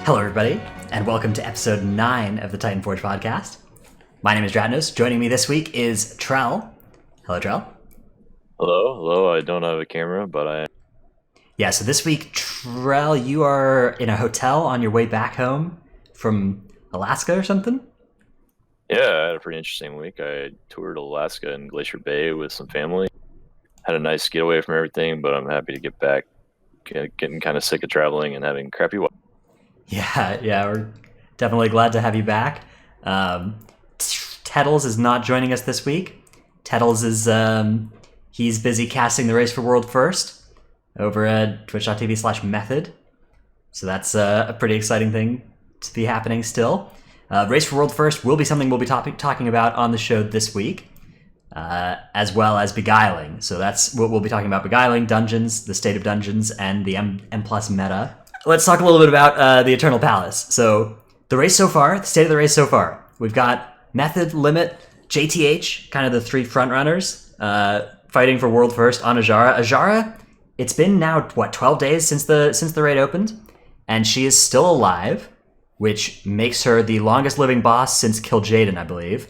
Hello, everybody, and welcome to episode 9 of the Titanforge podcast. My name is Dratnos. Joining me this week is Trell. Hello, Trell. Hello. I don't have a camera, but I am. Yeah, so this week, Trell, you are in a hotel on your way back home from Alaska or something? Yeah, I had a pretty interesting week. I toured Alaska and Glacier Bay with some family. Had a nice getaway from everything, but I'm happy to get back. Getting kind of sick of traveling and having crappy weather. Yeah, we're definitely glad to have you back. Tettles is not joining us this week. Tettles is, he's busy casting the race for World First over at twitch.tv/method. So that's a pretty exciting thing to be happening still. Race for World First will be something we'll be talking about on the show this week, as well as Beguiling. So that's what we'll be talking about: Beguiling, Dungeons, the state of Dungeons, and the M+ meta. Let's talk a little bit about the Eternal Palace. So the race so far, the state of the race so far. We've got Method, Limit, JTH, kind of the three frontrunners, fighting for World First on Azshara. Azshara, it's been now, 12 days since the raid opened, and she is still alive, which makes her the longest living boss since Kil'jaeden, I believe,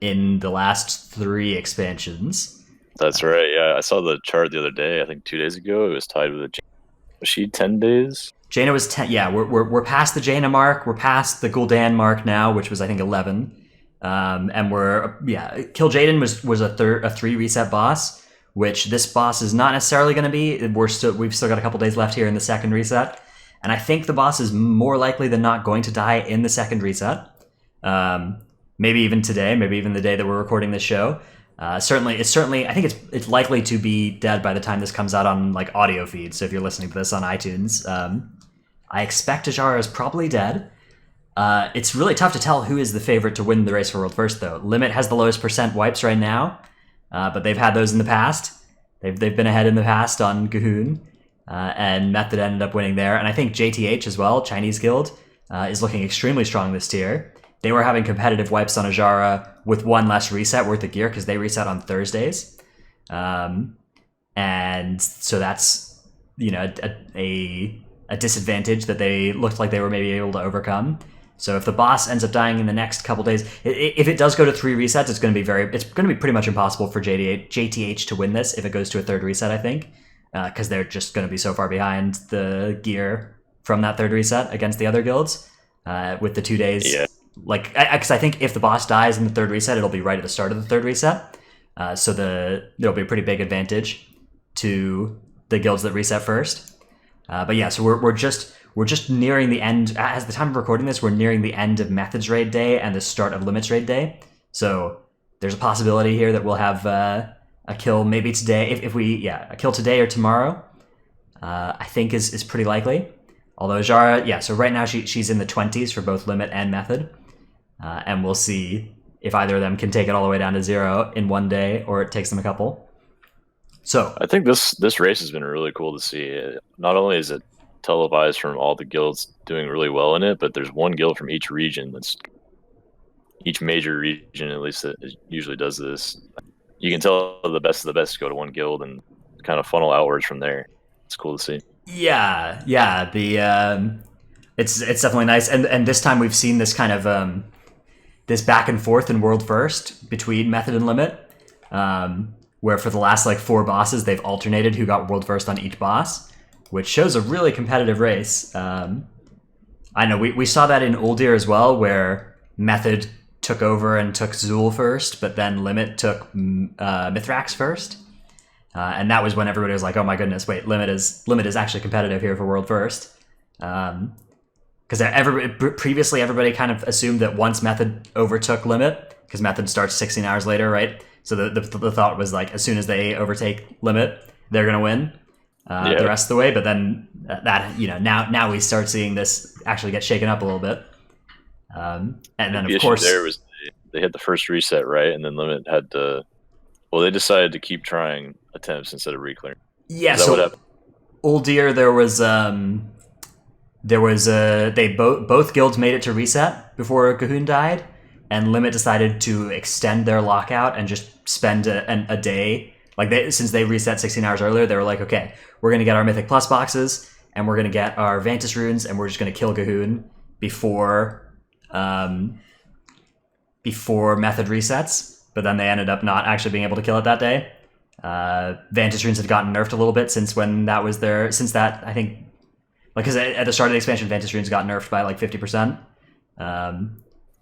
in the last 3 expansions. That's right, yeah. I saw the chart the other day, I think 2 days ago. It was tied with was she 10 days? Jaina was 10. Yeah, we're past the Jaina mark. We're past the Gul'dan mark now, which was I think 11. And Kil'jaeden was a 3 reset boss, which this boss is not necessarily going to be. We've still got a couple days left here in the second reset, and I think the boss is more likely than not going to die in the second reset. Maybe even today, maybe even the day that we're recording this show. Certainly, I think it's likely to be dead by the time this comes out on like audio feed. So if you're listening to this on iTunes, I expect Azshara is probably dead. It's really tough to tell who is the favorite to win the race for World First, though. Limit has the lowest % wipes right now, but they've had those in the past. They've been ahead in the past on G'huun, and Method ended up winning there. And I think JTH as well, Chinese Guild, is looking extremely strong this tier. They were having competitive wipes on Azshara with 1 less reset worth of gear because they reset on Thursdays. And so that's, a disadvantage that they looked like they were maybe able to overcome. So if the boss ends up dying in the next couple days, if it does go to 3 resets, it's going to be pretty much impossible for JTH to win this if it goes to a 3rd reset, I think, because they're just going to be so far behind the gear from that 3rd reset against the other guilds with the 2 days. Yeah. Because I think if the boss dies in the 3rd reset, it'll be right at the start of the 3rd reset. So there'll be a pretty big advantage to the guilds that reset first. But yeah, so we're just nearing the end. As the time of recording this, we're nearing the end of Method's raid day and the start of Limit's raid day. So there's a possibility here that we'll have a kill maybe today. A kill today or tomorrow, I think is pretty likely. Although Azshara, so right now she's in the 20s for both Limit and Method. And we'll see if either of them can take it all the way down to 0 in 1 day, or it takes them a couple. So I think this race has been really cool to see. Not only is it televised from all the guilds doing really well in it, but there's one guild from each region. Each major region, at least, that usually does this. You can tell the best of the best go to one guild and kind of funnel outwards from there. It's cool to see. Yeah. It's definitely nice, and this time we've seen this kind of this back and forth in World First between Method and Limit, where for the last 4 bosses they've alternated who got World First on each boss, which shows a really competitive race. I know we saw that in Uldir as well, where Method took over and took Zul first, but then Limit took Mithrax first. And that was when everybody was like, "Oh my goodness, wait, Limit is actually competitive here for World First." Because previously everybody kind of assumed that once Method overtook Limit, because Method starts 16 hours later, right? So the thought was as soon as they overtake Limit, they're gonna win the rest of the way. But then now we start seeing this actually get shaken up a little bit. And then of course there was they hit the first reset right, and then Limit had to. Well, they decided to keep trying attempts instead of reclearing. Yeah, so Uldir, they both guilds made it to reset before G'huun died, and Limit decided to extend their lockout and just spend a day. Since they reset 16 hours earlier, they were like, okay, we're going to get our Mythic Plus boxes, and we're gonna get our Vantis runes, and we're just gonna kill Gahoon before Method resets. But then they ended up not actually being able to kill it that day. Vantis runes had gotten nerfed a little bit since that, I think, like, because at the start of the expansion, Vantis runes got nerfed by like 50%.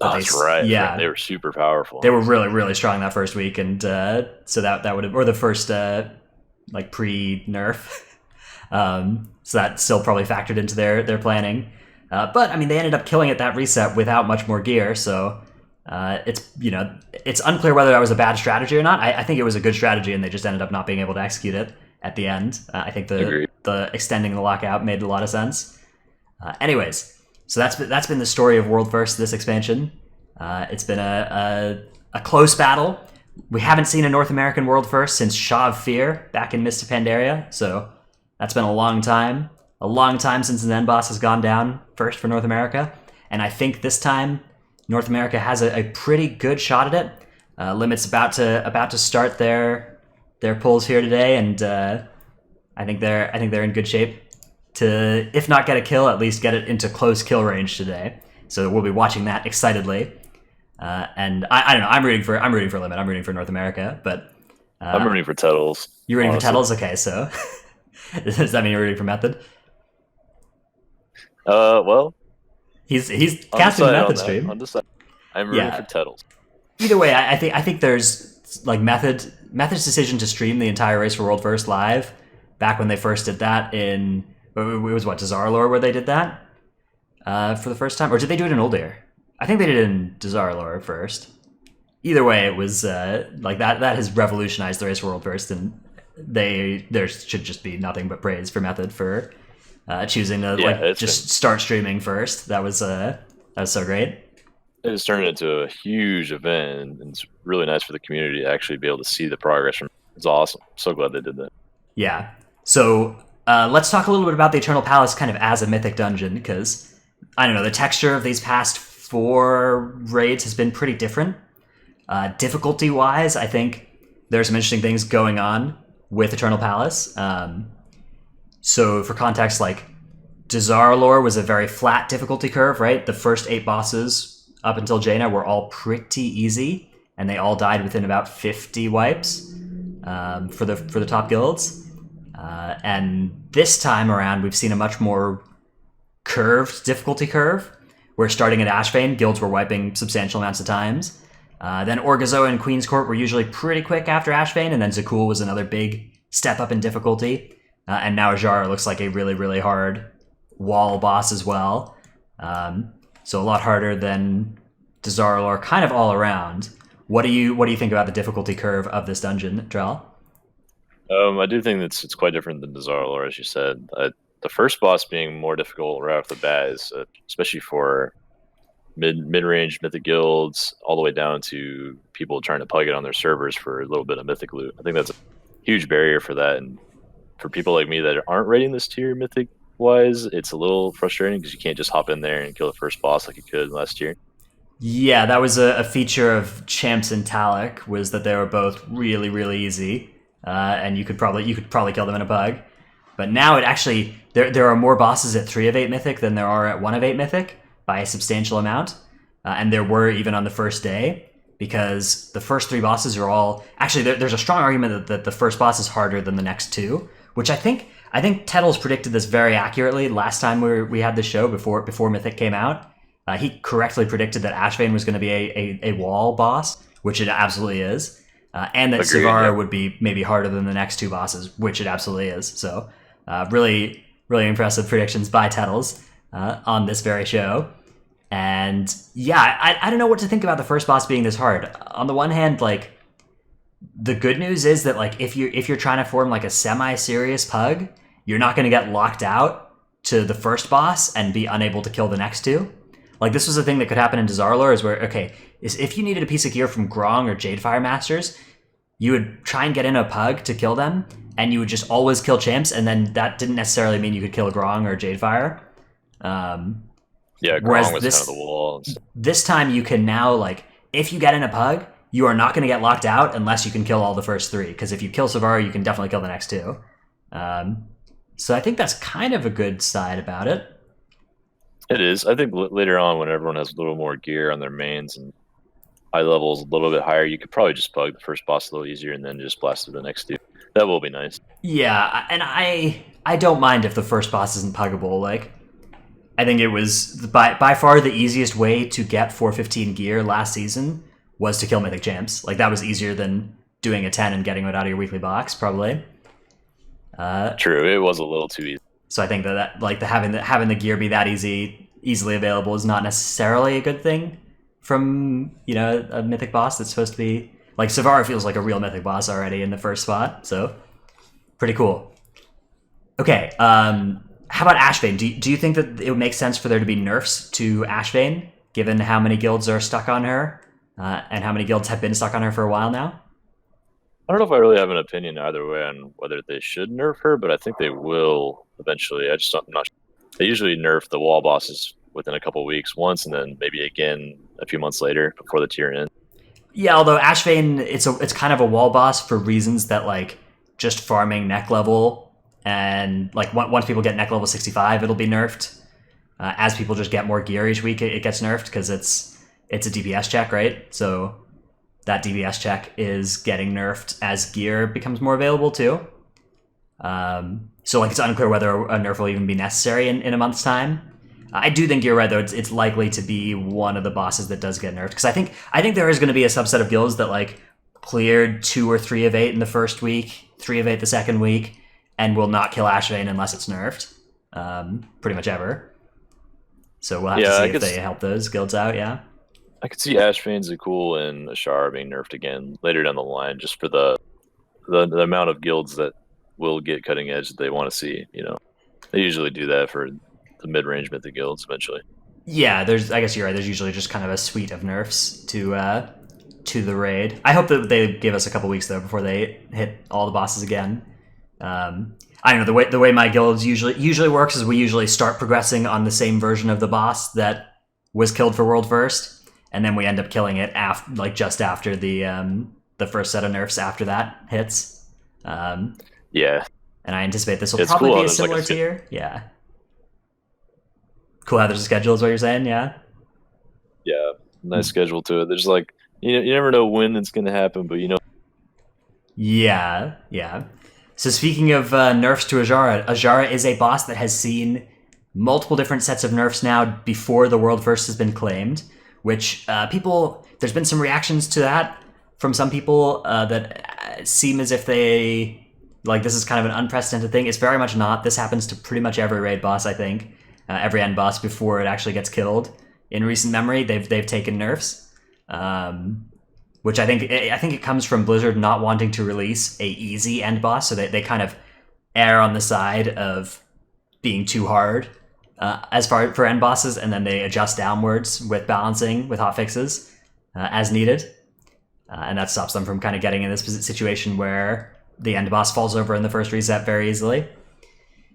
That's right. Yeah, they were super powerful. They were really, really strong that first week, and so that would have, or the first like pre-nerf. So that still probably factored into their planning. But I mean, they ended up killing it that reset without much more gear. So it's unclear whether that was a bad strategy or not. I think it was a good strategy, and they just ended up not being able to execute it at the end. I think the extending the lockout made a lot of sense. Anyways, so that's been the story of World First this expansion. It's been a close battle. We haven't seen a North American World First since Shaw of Fear back in Mist of Pandaria, so that's been a long time. A long time since the Zen boss has gone down first for North America, and I think this time North America has a pretty good shot at it. Limit's about to start their pulls here today, and I think they're in good shape to, if not get a kill, at least get it into close kill range today. So we'll be watching that excitedly. And I don't know. I'm rooting for Limit. I'm rooting for North America, but I'm rooting for Tettles. You're rooting for Tettles? Okay, so does that mean you're rooting for Method? Well, he's casting the Method stream. I'm rooting for Tettles. Either way, I think there's like Method's decision to stream the entire race for World First live back when they first did that in, it was what, Dazarlor where they did that for the first time, or did they do it in Uldir? I think they did it in Dazarlor first. Either way, it was like that has revolutionized the race for World First, and there should just be nothing but praise for Method for choosing to just start streaming first. That was so great. It has turned into a huge event, and it's really nice for the community to actually be able to see the progress from. It's awesome. I'm so glad they did that. Yeah. So let's talk a little bit about the Eternal Palace kind of as a Mythic dungeon, because I don't know, the texture of these past 4 raids has been pretty different. Difficulty-wise, I think there's some interesting things going on with Eternal Palace. So for context, like Dazarlor was a very flat difficulty curve, right? The first 8 bosses up until Jaina were all pretty easy, and they all died within about 50 wipes for the top guilds. And this time around, we've seen a much more curved difficulty curve, where starting at Ashvane, guilds were wiping substantial amounts of times. Then Orgazoa and Queen's Court were usually pretty quick after Ashvane, and then Zakul was another big step up in difficulty. And now Azshara looks like a really, really hard wall boss as well. So a lot harder than Dazarlor, kind of all around. What do you think about the difficulty curve of this dungeon, Drell? I do think it's quite different than Dazarlor, as you said. The first boss being more difficult right off the bat is, especially for mid-range Mythic guilds, all the way down to people trying to plug it on their servers for a little bit of Mythic loot. I think that's a huge barrier for that, and for people like me that aren't rating this tier Mythic-wise, it's a little frustrating because you can't just hop in there and kill the first boss like you could last year. Yeah, that was a feature of Champs and Talic, was that they were both really, really easy, and you could probably kill them in a pug. But now it actually, there are more bosses at 3 of 8 Mythic than there are at 1 of 8 Mythic by a substantial amount, and there were even on the first day, because the first 3 bosses are all, actually there's a strong argument that the first boss is harder than the next 2, which I think Tettles predicted this very accurately last time we had this show before Mythic came out. He correctly predicted that Ashvane was going to be a wall boss, which it absolutely is, and that Sivara would be maybe harder than the next 2 bosses, which it absolutely is. So really, really impressive predictions by Tettles on this very show. And yeah, I don't know what to think about the first boss being this hard. On the one hand, like, the good news is that, like, if you're trying to form like a semi-serious pug, you're not going to get locked out to the first boss and be unable to kill the next 2. Like, this was a thing that could happen in Dazarlor, is where, if you needed a piece of gear from Grong or Jadefire Masters, you would try and get in a pug to kill them, and you would just always kill champs, and then that didn't necessarily mean you could kill Grong or Jadefire. Yeah, Grong was kind of the wall. This time you can now, like, if you get in a pug, you are not going to get locked out unless you can kill all the first 3, because if you kill Sivara, you can definitely kill the next 2. So I think that's kind of a good side about it. It is. I think later on, when everyone has a little more gear on their mains and high levels a little bit higher, you could probably just bug the first boss a little easier and then just blast through the next two. That will be nice. Yeah, and I don't mind if the first boss isn't puggable. Like, I think it was by far the easiest way to get 415 gear last season was to kill Mythic champs. Like, that was easier than doing a 10 and getting it out of your weekly box, probably. True, it was a little too easy. So I think that like having the gear be that easily available is not necessarily a good thing from a Mythic boss that's supposed to be like Savara feels like a real Mythic boss already in the first spot. So pretty cool. Okay, how about Ashvane? Do you think that it would make sense for there to be nerfs to Ashvane, given how many guilds are stuck on her, and how many guilds have been stuck on her for a while now? I don't know if I really have an opinion either way on whether they should nerf her, but I think they will eventually. I'm not sure. They usually nerf the wall bosses within a couple weeks once, and then maybe again a few months later before the tier ends. Yeah, although Ashvane, it's kind of a wall boss for reasons that like just farming neck level and like once people get neck level 65, it'll be nerfed. As people just get more gear each week, it gets nerfed because it's a DPS check, right? So that DPS check is getting nerfed as gear becomes more available too. So like it's unclear whether a nerf will even be necessary in a month's time. I do think you're right though. It's likely to be one of the bosses that does get nerfed because I think there is going to be a subset of guilds that like cleared 2 or 3 of 8 in the first week, 3 of 8 the second week, and will not kill Ashvane unless it's nerfed. Pretty much ever. So we'll have to see if they help those guilds out. Yeah. I could see Ashvane's a cool and Azshara being nerfed again later down the line, just for the amount of guilds that will get cutting edge that they want to see. They usually do that for the mid-range Mythic guilds eventually. Yeah, I guess you're right. There's usually just kind of a suite of nerfs to the raid. I hope that they give us a couple weeks though before they hit all the bosses again. I don't know, the way my guilds usually works is we usually start progressing on the same version of the boss that was killed for World First, and then we end up killing it just after the first set of nerfs after that hits. Yeah. And I anticipate this will probably be a similar tier. Yeah. Cool how there's a schedule is what you're saying, yeah? Yeah, nice schedule to it. There's like, you never know when it's going to happen, but Yeah, yeah. So speaking of nerfs to Azshara is a boss that has seen multiple different sets of nerfs now before the World First has been claimed, which there's been some reactions to that from some people that seem as if they, like, this is kind of an unprecedented thing. It's very much not. This happens to pretty much every raid boss, I think. Every end boss before it actually gets killed. In recent memory, they've taken nerfs. Which I think it comes from Blizzard not wanting to release a easy end boss, so they kind of err on the side of being too hard as far for end bosses, and then they adjust downwards with balancing with hotfixes as needed, and that stops them from kind of getting in this situation where the end boss falls over in the first reset very easily.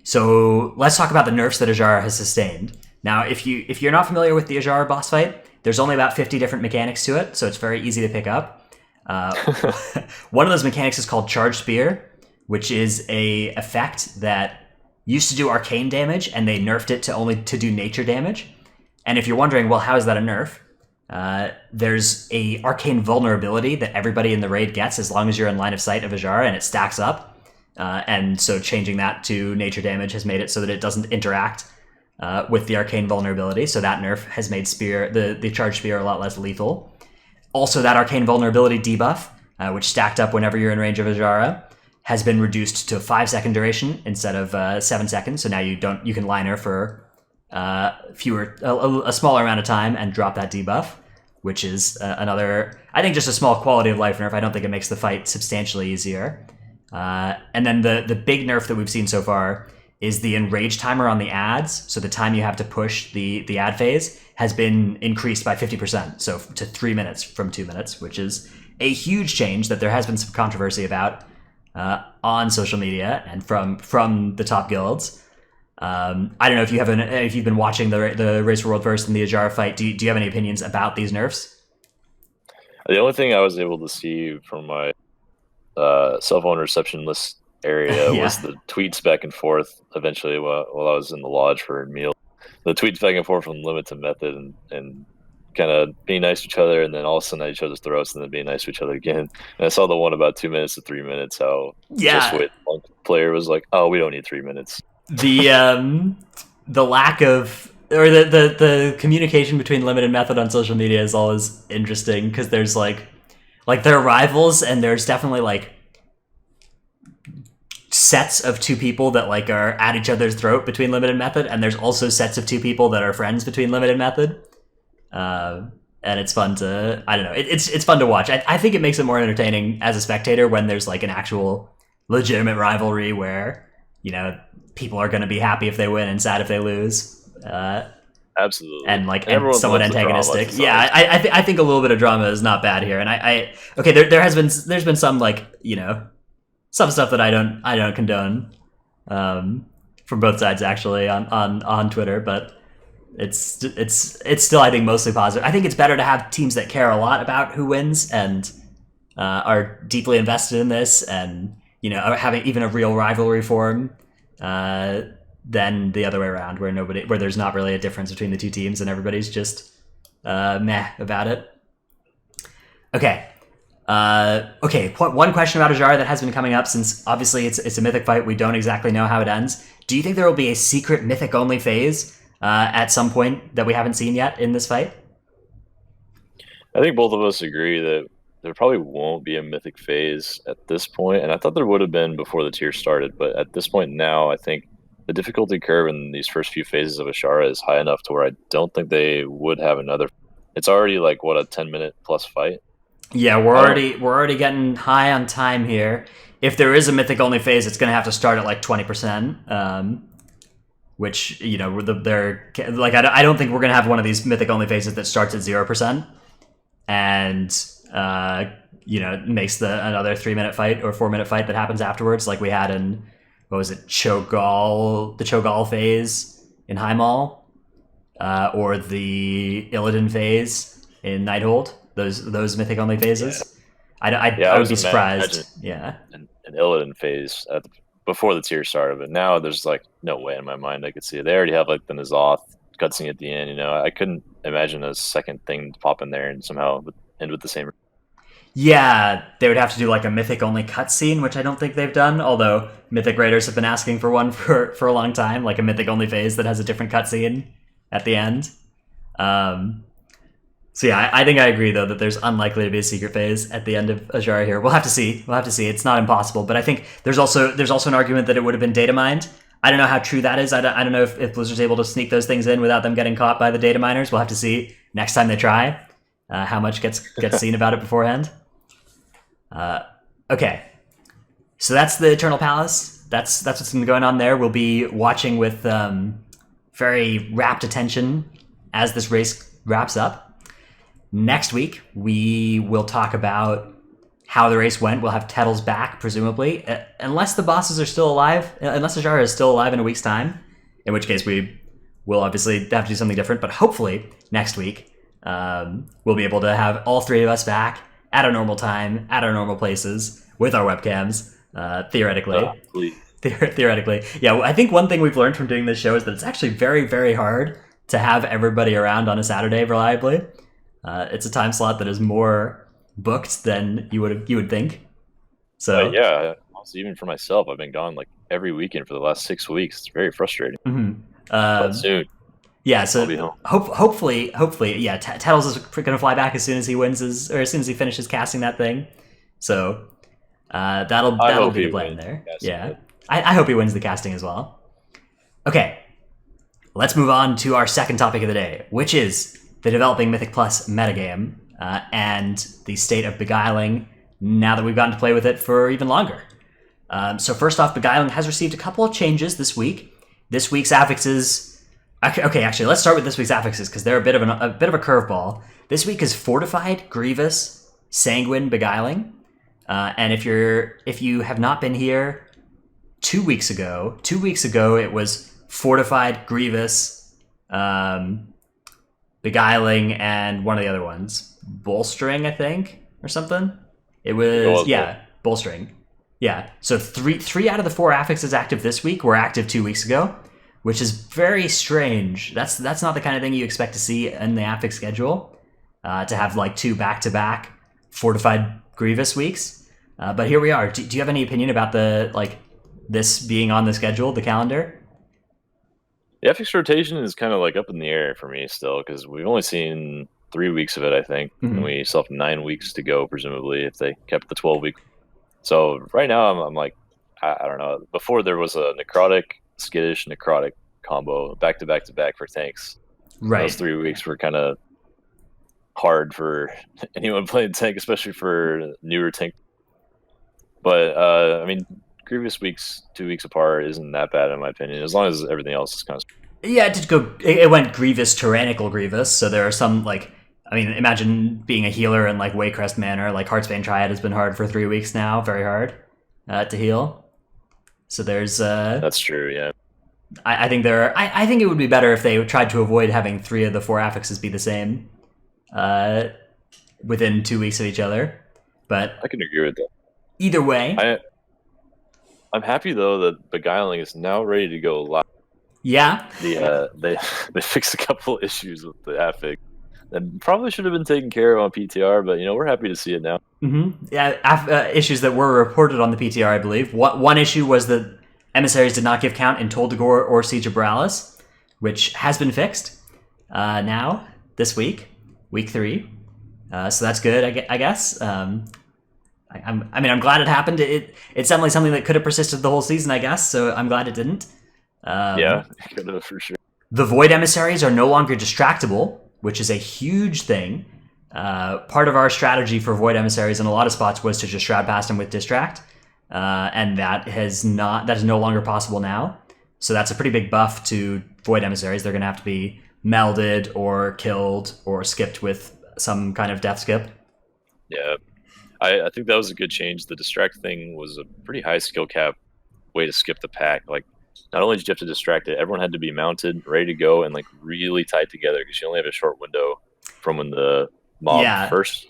So let's talk about the nerfs that Azshara has sustained. Now, if you're not familiar with the Azshara boss fight, there's only about 50 different mechanics to it, so it's very easy to pick up. One of those mechanics is called Charged Spear, which is a effect that used to do arcane damage, and they nerfed it to do nature damage. And if you're wondering, well, how is that a nerf? There's a arcane vulnerability that everybody in the raid gets as long as you're in line of sight of Azshara, and it stacks up. And so changing that to nature damage has made it so that it doesn't interact with the arcane vulnerability. So that nerf has made the charged spear a lot less lethal. Also, that arcane vulnerability debuff, which stacked up whenever you're in range of Azshara, has been reduced to a 5-second duration instead of 7 seconds. So now you can line her for a smaller amount of time and drop that debuff, which is another, I think, just a small quality of life nerf. I don't think it makes the fight substantially easier. And then the big nerf that we've seen so far is the enrage timer on the ads. So the time you have to push the ad phase has been increased by 50%, so to 3 minutes from 2 minutes, which is a huge change that there has been some controversy about on social media and from the top guilds. I don't know if you've been watching the Race for World First and the Azshara fight. Do you have any opinions about these nerfs? The only thing I was able to see from my cell phone reception list area was Yeah. the tweets back and forth. Eventually, while I was in the lodge for a meal, the tweets back and forth from limit to method, and kind of being nice to each other, and then all of a sudden at each other's throats, and then being nice to each other again. And I saw the one about 2 minutes to 3 minutes. How just Yeah. wait, one player was like, "Oh, we don't need 3 minutes." The lack of, or the communication between limit and method on social media is always interesting, because there's like they're rivals, and there's definitely like sets of two people that like are at each other's throat between limit and method, and there's also sets of two people that are friends between limit and method. And it's fun to, I don't know, it's fun to watch. I think it makes it more entertaining as a spectator when there's like an actual legitimate rivalry where, you know, people are going to be happy if they win and sad if they lose. Absolutely, And like, and everyone somewhat loves the drama, antagonistic. it's Yeah, always- I think a little bit of drama is not bad here. And okay, there's been some, like, you know, some stuff that I don't condone, from both sides actually on Twitter, but it's still, I think, mostly positive. I think it's better to have teams that care a lot about who wins and are deeply invested in this, and, you know, are having even a real rivalry form, than the other way around, where there's not really a difference between the two teams and everybody's just meh about it. Okay. One question about Azshara that has been coming up, since obviously it's a Mythic fight. We don't exactly know how it ends. Do you think there will be a secret Mythic only phase at some point that we haven't seen yet in this fight? I think both of us agree that there probably won't be a Mythic phase at this point, and I thought there would have been before the tier started. But at this point now, I think the difficulty curve in these first few phases of Azshara is high enough to where I don't think they would have another. It's already like what, a 10-minute plus fight. Yeah, we're already getting high on time here. If there is a Mythic only phase, it's going to have to start at like 20%. Which, you know, they're like, I don't think we're going to have one of these Mythic only phases that starts at 0%. And you know, makes another 3-minute fight or 4-minute fight that happens afterwards, like we had in, what was it, the Cho'Gall phase in Highmaul, or the Illidan phase in Nighthold. Those Mythic only phases. Yeah. I would be surprised. Yeah. An Illidan phase before the tier started, but now there's like no way in my mind I could see it. They already have like the N'Zoth cutscene at the end. You know, I couldn't imagine a second thing to pop in there and somehow end with the same. Yeah, they would have to do like a Mythic only cutscene, which I don't think they've done. Although Mythic Raiders have been asking for one for a long time, like a Mythic only phase that has a different cutscene at the end. So yeah, I think I agree though that there's unlikely to be a secret phase at the end of Azshara here. We'll have to see. It's not impossible, but I think there's also an argument that it would have been data mined. I don't know how true that is. I don't know if Blizzard's able to sneak those things in without them getting caught by the data miners. We'll have to see next time they try how much gets seen about it beforehand. Okay, so that's the Eternal Palace. That's what's been going on there. We'll be watching with very rapt attention as this race wraps up. Next week, we will talk about how the race went. We'll have Tettles back, presumably, unless the bosses are still alive, unless Azshara is still alive in a week's time, in which case we will obviously have to do something different. But hopefully, next week, we'll be able to have all three of us back at our normal time, at our normal places, with our webcams, theoretically. Theoretically. Yeah, I think one thing we've learned from doing this show is that it's actually very, very hard to have everybody around on a Saturday reliably. It's a time slot that is more booked than you would think. So yeah, also, even for myself, I've been gone like every weekend for the last 6 weeks. It's very frustrating. Mm-hmm. But soon. Yeah, so hopefully, yeah, Tettles is going to fly back as soon as he wins as soon as he finishes casting that thing. So that'll be the plan there. Yeah, I hope he wins the casting as well. Okay, let's move on to our second topic of the day, which is the developing Mythic Plus metagame and the state of Beguiling now that we've gotten to play with it for even longer. So first off, Beguiling has received a couple of changes this week. This week's affixes. Okay, actually, let's start with this week's affixes because they're a bit of a curveball. This week is Fortified, Grievous, Sanguine, Beguiling, and if you have not been here, 2 weeks ago it was Fortified, Grievous, Beguiling, and one of the other ones, Bolstering, I think, or something. It was Bolstering. Yeah. So three out of the 4 affixes active this week were active 2 weeks ago, which is very strange. That's not the kind of thing you expect to see in the affix schedule. To have like 2 back-to-back fortified Grievous weeks. But here we are. Do you have any opinion about this being on the schedule, the calendar? The affix rotation is kind of like up in the air for me still, because we've only seen 3 weeks of it, I think, and we still have 9 weeks to go, presumably, if they kept the 12-week. So right now, I'm like, I don't know. Before there was a necrotic, skittish, necrotic combo back to back to back for tanks. Right. Those 3 weeks were kind of hard for anyone playing tank, especially for newer tank. But I mean, Grievous weeks 2 weeks apart isn't that bad in my opinion, as long as everything else is kind of. Yeah, it did go. It went Grievous, Tyrannical Grievous. So there are some imagine being a healer in like Waycrest Manor. Like Heartsbane Triad has been hard for 3 weeks now, very hard to heal. So there's. That's true. Yeah. I think there. I think it would be better if they tried to avoid having 3 of the 4 affixes be the same, within 2 weeks of each other. But I can agree with that. Either way, I'm happy though that Beguiling is now ready to go live. Yeah. They fixed a couple issues with the affix that probably should have been taken care of on PTR, but we're happy to see it now. Mm-hmm. Yeah, issues that were reported on the PTR, I believe. One issue was that emissaries did not give count in Toldagor or Siege of Borealis, which has been fixed now this week, week 3. So that's good, I guess. I'm glad it happened. It's definitely something that could have persisted the whole season, I guess. So I'm glad it didn't. Yeah, it could have for sure. The Void Emissaries are no longer distractible, which is a huge thing. Part of our strategy for Void Emissaries in a lot of spots was to just shroud past them with distract, and that is no longer possible now. So that's a pretty big buff to Void Emissaries. They're going to have to be melded or killed or skipped with some kind of death skip. Yeah, I think that was a good change. The distract thing was a pretty high skill cap way to skip the pack. Like, not only did you have to distract it, everyone had to be mounted, ready to go, and like really tight together because you only have a short window from when the mob first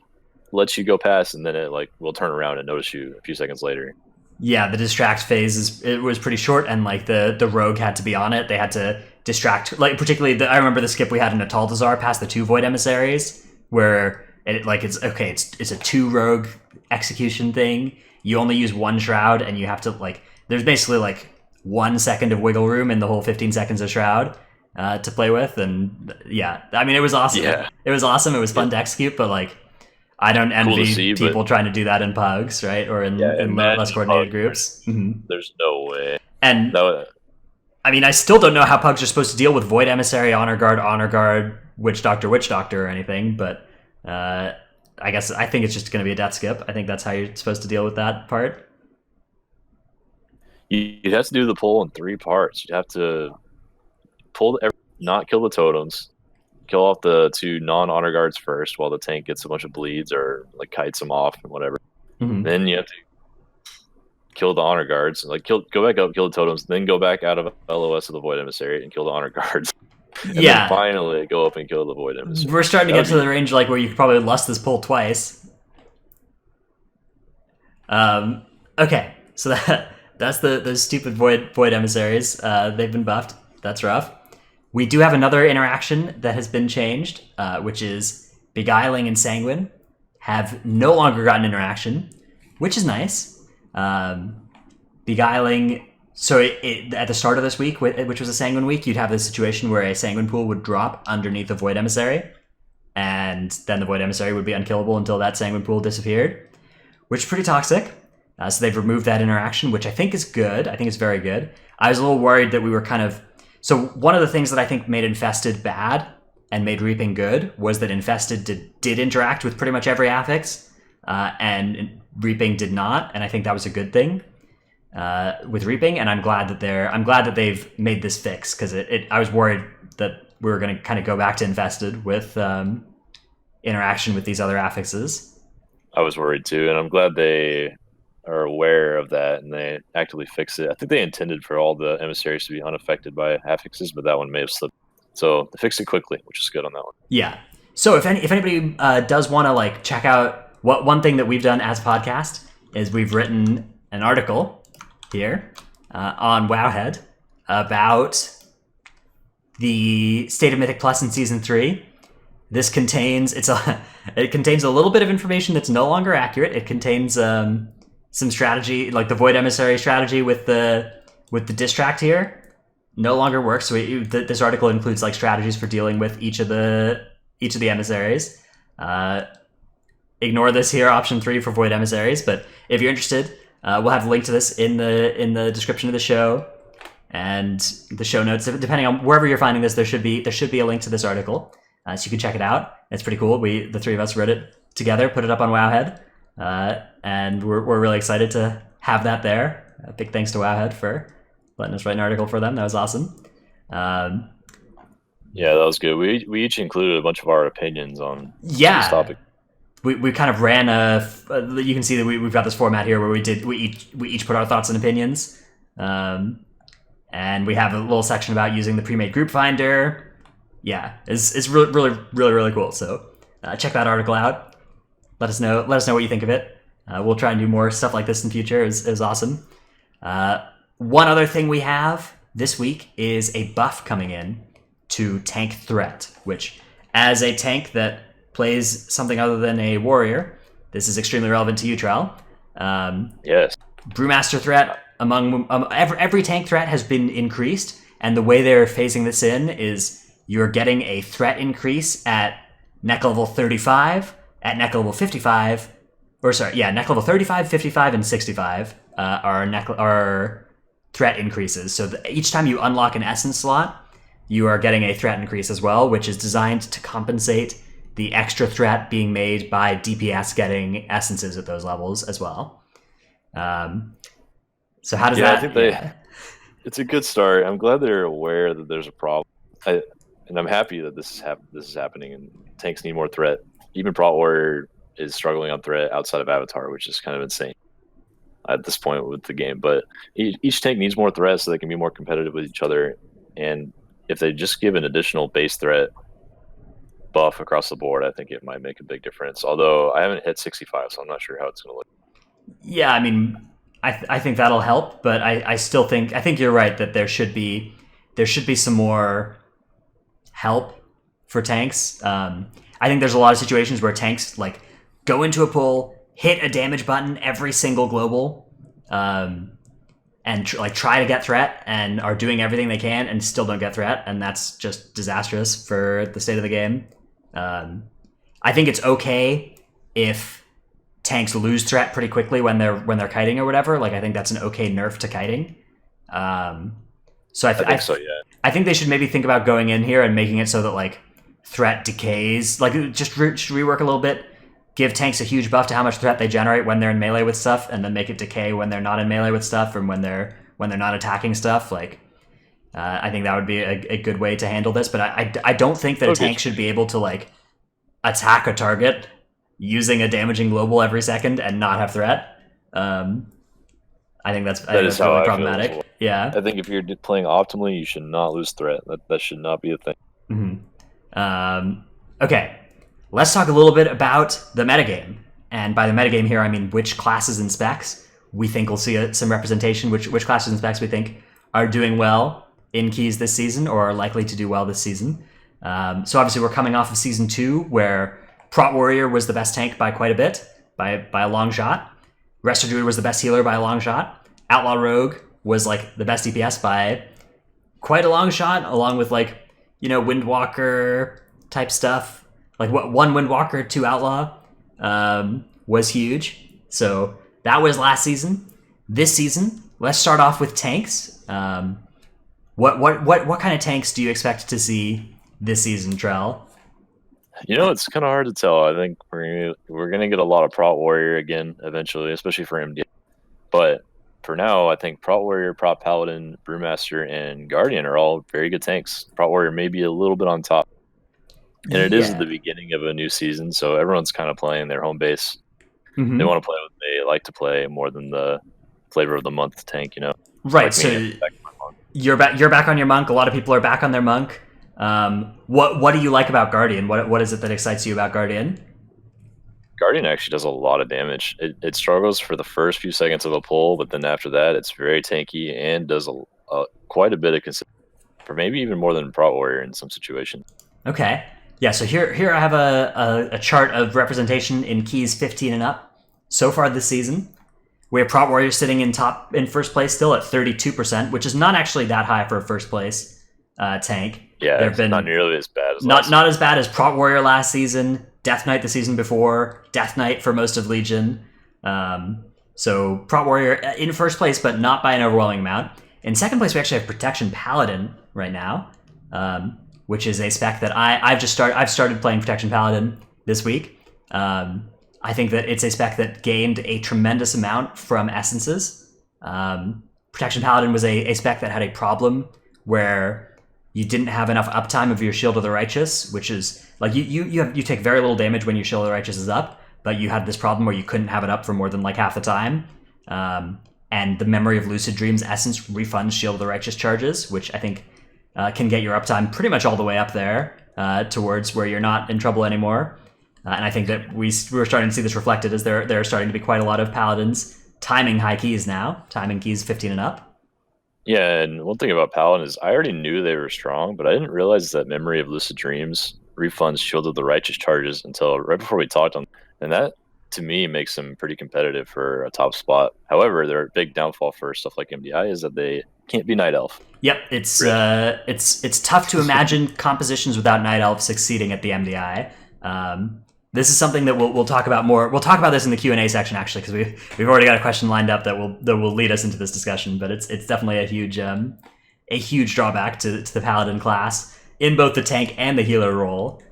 lets you go past, and then it will turn around and notice you a few seconds later. Yeah, the distract phase was pretty short, and the rogue had to be on it. They had to distract, particularly I remember the skip we had in Ataldazar past the 2 Void Emissaries, where it's a 2 rogue execution thing. You only use 1 shroud, and you have to there's basically 1 second of wiggle room in the whole 15 seconds of shroud to play with, and yeah, I mean it was awesome. Yeah. It was awesome. It was fun to execute, but I don't envy people trying to do that in pugs, right, or in less coordinated groups. Mm-hmm. There's no way. And I mean, I still don't know how pugs are supposed to deal with Void Emissary, Honor Guard, Witch Doctor, or anything, but I think it's just going to be a death skip. I think that's how you're supposed to deal with that part. You'd have to do the pull in 3 parts. You'd have to not kill the totems, kill off the 2 non-honor guards first while the tank gets a bunch of bleeds or kites them off and whatever. Mm-hmm. Then you have to kill the honor guards, go back up, kill the totems, then go back out of LOS of the Void Emissary and kill the honor guards. And then finally go up and kill the Void Emissary. We're starting to get to the range where you could probably lust this pull twice. Okay, so that's the stupid Void Emissaries. They've been buffed. That's rough. We do have another interaction that has been changed, which is Beguiling and Sanguine have no longer gotten interaction, which is nice. Beguiling, so at the start of this week, which was a Sanguine week, you'd have this situation where a Sanguine pool would drop underneath a Void Emissary, and then the Void Emissary would be unkillable until that Sanguine pool disappeared, which is pretty toxic. So they've removed that interaction, which I think is good. I think it's very good. I was a little worried that we were So one of the things that I think made Infested bad and made Reaping good was that Infested did interact with pretty much every affix, and Reaping did not, and I think that was a good thing with Reaping. And I'm glad that they've made this fix, because I was worried that we were going to kind of go back to Infested with interaction with these other affixes. I was worried too, and I'm glad they are aware of that and they actively fix it. I think they intended for all the emissaries to be unaffected by affixes, but that one may have slipped. So they fixed it quickly, which is good on that one. Yeah. So if anybody does want to check out one thing that we've done as a podcast is we've written an article here on Wowhead about the state of Mythic Plus in Season 3. This contains it contains a little bit of information that's no longer accurate. It contains some strategy, like the Void Emissary strategy with the distract here, no longer works. So this article includes like strategies for dealing with each of the emissaries. Ignore this here, option 3 for Void Emissaries. But if you're interested, we'll have a link to this in the description of the show and the show notes. Depending on wherever you're finding this, there should be a link to this article. So you can check it out. It's pretty cool. The three of us wrote it together, put it up on Wowhead, and we're really excited to have that there. Big thanks to Wowhead for letting us write an article for them. That was awesome. Yeah, that was good. We each included a bunch of our opinions on this topic. We kind of ran you can see that we've got this format here where we each put our thoughts and opinions, and we have a little section about using the pre-made group finder. Yeah, it's really cool. So check that article out. Let us know what you think of it. We'll try and do more stuff like this in the future. It was awesome. One other thing we have this week is a buff coming in to Tank Threat, which, as a tank that plays something other than a warrior, this is extremely relevant to you, Trell. Yes. Brewmaster Threat among every tank threat has been increased, and the way they're phasing this in is you're getting a threat increase at neck level 35, at neck level 55, neck level 35, 55, and 65 are threat increases. So each time you unlock an essence slot, you are getting a threat increase as well, which is designed to compensate the extra threat being made by DPS getting essences at those levels as well. So how does that... I think it's a good start. I'm glad they're aware that there's a problem. And I'm happy that this is happening, and tanks need more threat. Even Prot Warrior is struggling on threat outside of Avatar, which is kind of insane at this point with the game. But each tank needs more threat so they can be more competitive with each other. And if they just give an additional base threat buff across the board, I think it might make a big difference. Although I haven't hit 65, so I'm not sure how it's going to look. Yeah, I mean, I think that'll help, but I still think you're right that there should be some more help for tanks. I think there's a lot of situations where tanks like go into a pull, hit a damage button every single global, and try to get threat and are doing everything they can and still don't get threat, and that's just disastrous for the state of the game. I think it's okay if tanks lose threat pretty quickly when they're kiting or whatever. Like, I think that's an okay nerf to kiting. So I think so, yeah. I think they should maybe think about going in here and making it so that like threat decays. Like, just rework a little bit. Give tanks a huge buff to how much threat they generate when they're in melee with stuff, and then make it decay when they're not in melee with stuff, and when they're not attacking stuff. Like, I think that would be a good way to handle this. But I don't think that a tank should be able to like attack a target using a damaging global every second and not have threat. I think that's really problematic. Well. Yeah. I think if you're playing optimally, you should not lose threat. That should not be a thing. Mm-hmm. Okay. Let's talk a little bit about the metagame. And by the metagame here, I mean which classes and specs we think will see some representation, which classes and specs we think are doing well in keys this season or are likely to do well this season. So obviously we're coming off of Season 2, where Prot Warrior was the best tank by quite a bit, by a long shot. Resto Druid was the best healer by a long shot. Outlaw Rogue was like the best DPS by quite a long shot, along with like, Windwalker type stuff. Like one Windwalker, 2 Outlaw was huge. So that was last season. This season, let's start off with tanks. What kind of tanks do you expect to see this season, Trell? It's kind of hard to tell. I think we're gonna get a lot of Prot Warrior again eventually, especially for MD. But for now, I think Prot Warrior, Prot Paladin, Brewmaster, and Guardian are all very good tanks. Prot Warrior may be a little bit on top. And it is the beginning of a new season, so everyone's kind of playing their home base. Mm-hmm. They want to play what they like to play more than the flavor of the month tank, Right, like so you're back on your monk. A lot of people are back on their monk. What do you like about Guardian? What is it that excites you about Guardian? Guardian actually does a lot of damage. It struggles for the first few seconds of a pull, but then after that, it's very tanky and does quite a bit of consistency, for maybe even more than Prot Warrior in some situations. Okay. Yeah, so here I have a chart of representation in keys 15 and up so far this season. We have Prot Warrior sitting in first place still at 32%, which is not actually that high for a first place tank. Yeah, it's not nearly as bad as not as bad as Prot Warrior last season, Death Knight the season before, Death Knight for most of Legion. So Prot Warrior in first place, but not by an overwhelming amount. In second place, we actually have Protection Paladin right now, which is a spec that I've started playing Protection Paladin this week. I think that it's a spec that gained a tremendous amount from essences. Protection Paladin was a spec that had a problem where you didn't have enough uptime of your Shield of the Righteous, which is like you take very little damage when your Shield of the Righteous is up, but you had this problem where you couldn't have it up for more than like half the time. And the Memory of Lucid Dreams essence refunds Shield of the Righteous charges, which I think can get your uptime pretty much all the way up there towards where you're not in trouble anymore. And I think that we're starting to see this reflected as there are starting to be quite a lot of Paladins timing high keys now, timing keys 15 and up. Yeah, and one thing about Paladin is I already knew they were strong, but I didn't realize that Memory of Lucid Dreams refunds Shield of the Righteous charges until right before we talked on, and that to me makes them pretty competitive for a top spot. However, their big downfall for stuff like MDI is that they can't be Night Elf. Yep, it's tough to imagine compositions without Night Elf succeeding at the MDI. This is something that we'll talk about more. We'll talk about this in the Q&A section actually, because we've already got a question lined up that will lead us into this discussion. But it's definitely a huge drawback to the Paladin class in both the tank and the healer role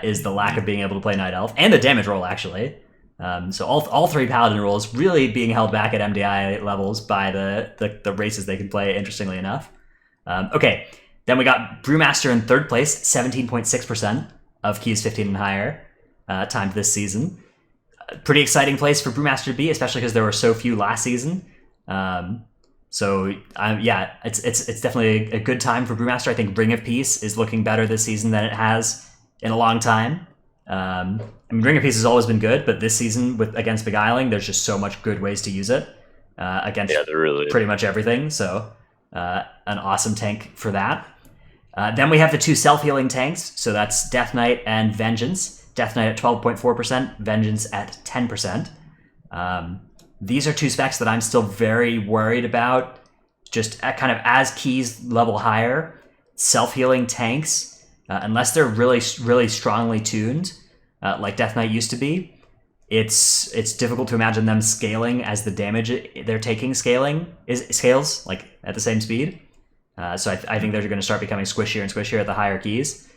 is the lack of being able to play Night Elf and the damage role actually. So all three Paladin roles really being held back at MDI levels by the races they can play. Interestingly enough, okay. Then we got Brewmaster in third place, 17.6% of keys 15 and higher. Timed this season. Pretty exciting place for Brewmaster to be, especially because there were so few last season. Yeah, it's definitely a good time for Brewmaster. I think Ring of Peace is looking better this season than it has in a long time. I mean, Ring of Peace has always been good, but this season against Beguiling, there's just so much good ways to use it against pretty much everything. So an awesome tank for that. Then we have the two self-healing tanks. So that's Death Knight and Vengeance. Death Knight at 12.4%, Vengeance at 10%. These are two specs that I'm still very worried about. Just at kind of as keys level higher, self-healing tanks, unless they're really, really strongly tuned, like Death Knight used to be, it's difficult to imagine them scaling as the damage they're taking scales like at the same speed. So I think they're going to start becoming squishier and squishier at the higher keys.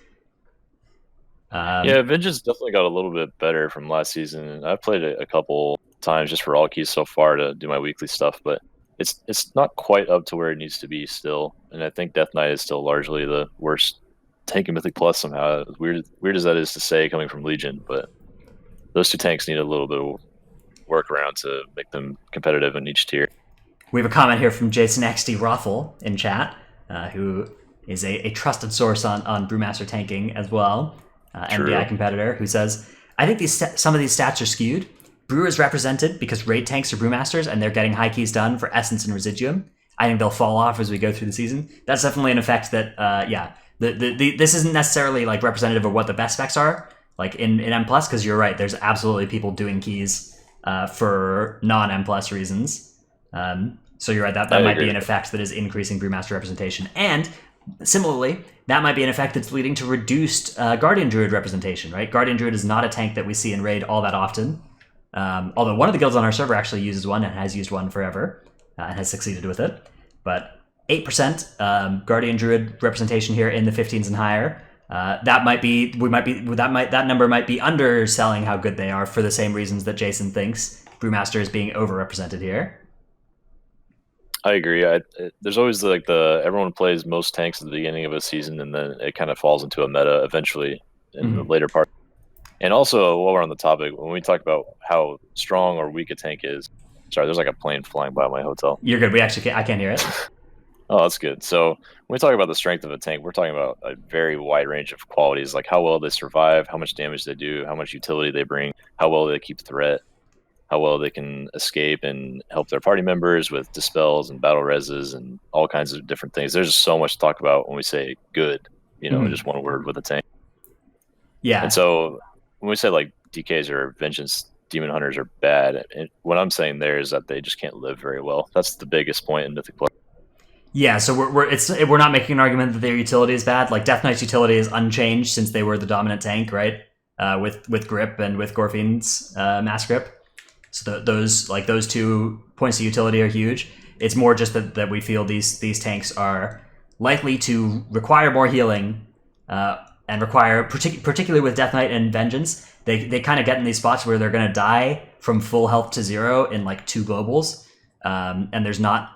Yeah, Vengeance definitely got a little bit better from last season. I've played it a couple times just for all keys so far to do my weekly stuff, but it's not quite up to where it needs to be still. And I think Death Knight is still largely the worst tank in Mythic Plus somehow. As weird as that is to say coming from Legion, but those two tanks need a little bit of workaround to make them competitive in each tier. We have a comment here from Jason XD Rothel in chat, who is a trusted source on Brewmaster tanking as well. MDI competitor, who says, I think some of these stats are skewed. Brew is represented because raid tanks are Brewmasters and they're getting high keys done for Essence and Residuum. I think they'll fall off as we go through the season. That's definitely an effect that, this isn't necessarily like representative of what the best specs are, like in M+, because you're right, there's absolutely people doing keys for non-M+ reasons. So you're right, that might be an effect that is increasing Brewmaster representation. And similarly, that might be an effect that's leading to reduced Guardian Druid representation, right? Guardian Druid is not a tank that we see in raid all that often. Although one of the guilds on our server actually uses one and has used one forever and has succeeded with it. But 8% Guardian Druid representation here in the 15s and higher. That number might be underselling how good they are for the same reasons that Jason thinks Brewmaster is being overrepresented here. I agree. There's always everyone plays most tanks at the beginning of a season, and then it kind of falls into a meta eventually in the later part. And also, while we're on the topic, when we talk about how strong or weak a tank is, sorry, there's like a plane flying by my hotel. You're good. I can't hear it. Oh, that's good. So when we talk about the strength of a tank, we're talking about a very wide range of qualities, like how well they survive, how much damage they do, how much utility they bring, how well they keep threat, how well they can escape and help their party members with dispels and battle reses and all kinds of different things. There's just so much to talk about when we say good, in just one word with a tank. And Yeah. so when we say like DKs or vengeance demon hunters are bad, what I'm saying there is that they just can't live very well. That's the biggest point in Mythic play. Yeah, so we're not making an argument that their utility is bad. Like Death Knight's utility is unchanged since they were the dominant tank, right? With grip and with Gorfine's mass grip. So those 2 points of utility are huge. It's more just that we feel these tanks are likely to require more healing, and require particularly with Death Knight and Vengeance. They kind of get in these spots where they're going to die from full health to 0 in like 2 globals, and there's not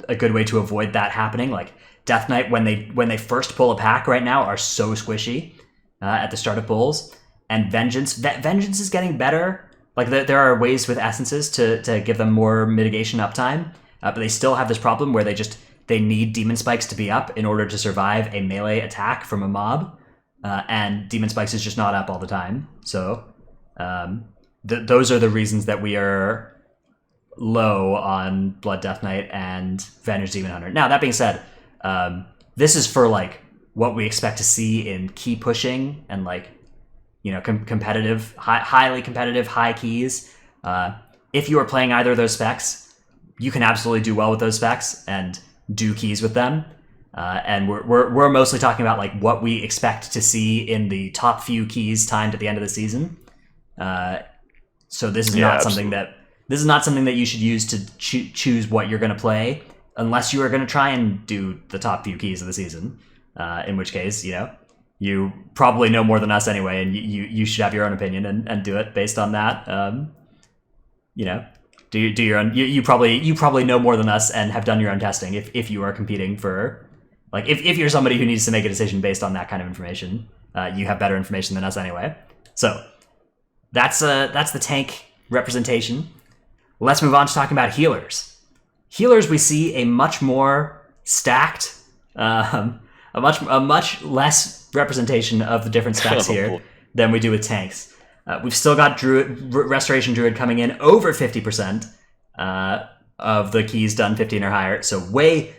a good way to avoid that happening. Like Death Knight, when they first pull a pack right now, are so squishy at the start of pulls, and Vengeance is getting better. Like there are ways with essences to give them more mitigation uptime, but they still have this problem where they need demon spikes to be up in order to survive a melee attack from a mob, and demon spikes is just not up all the time. So those are the reasons that we are low on Blood Death Knight and Vantage Demon Hunter. Now, that being said, this is for like what we expect to see in key pushing and like, competitive, highly competitive, high keys. If you are playing either of those specs, you can absolutely do well with those specs and do keys with them. And we're mostly talking about like what we expect to see in the top few keys timed at the end of the season. So this is not something that you should use to choose what you're going to play, unless you are going to try and do the top few keys of the season. In which case, you probably know more than us anyway, and you should have your own opinion and do it based on that. Do your own. You probably know more than us and have done your own testing if you are competing for, like, if you're somebody who needs to make a decision based on that kind of information, you have better information than us anyway. So that's the tank representation. Let's move on to talking about healers. Healers, we see a much more stacked, a much less representation of the different specs here than we do with tanks. We've still got Restoration Druid coming in over 50% of the keys done 15 or higher, so way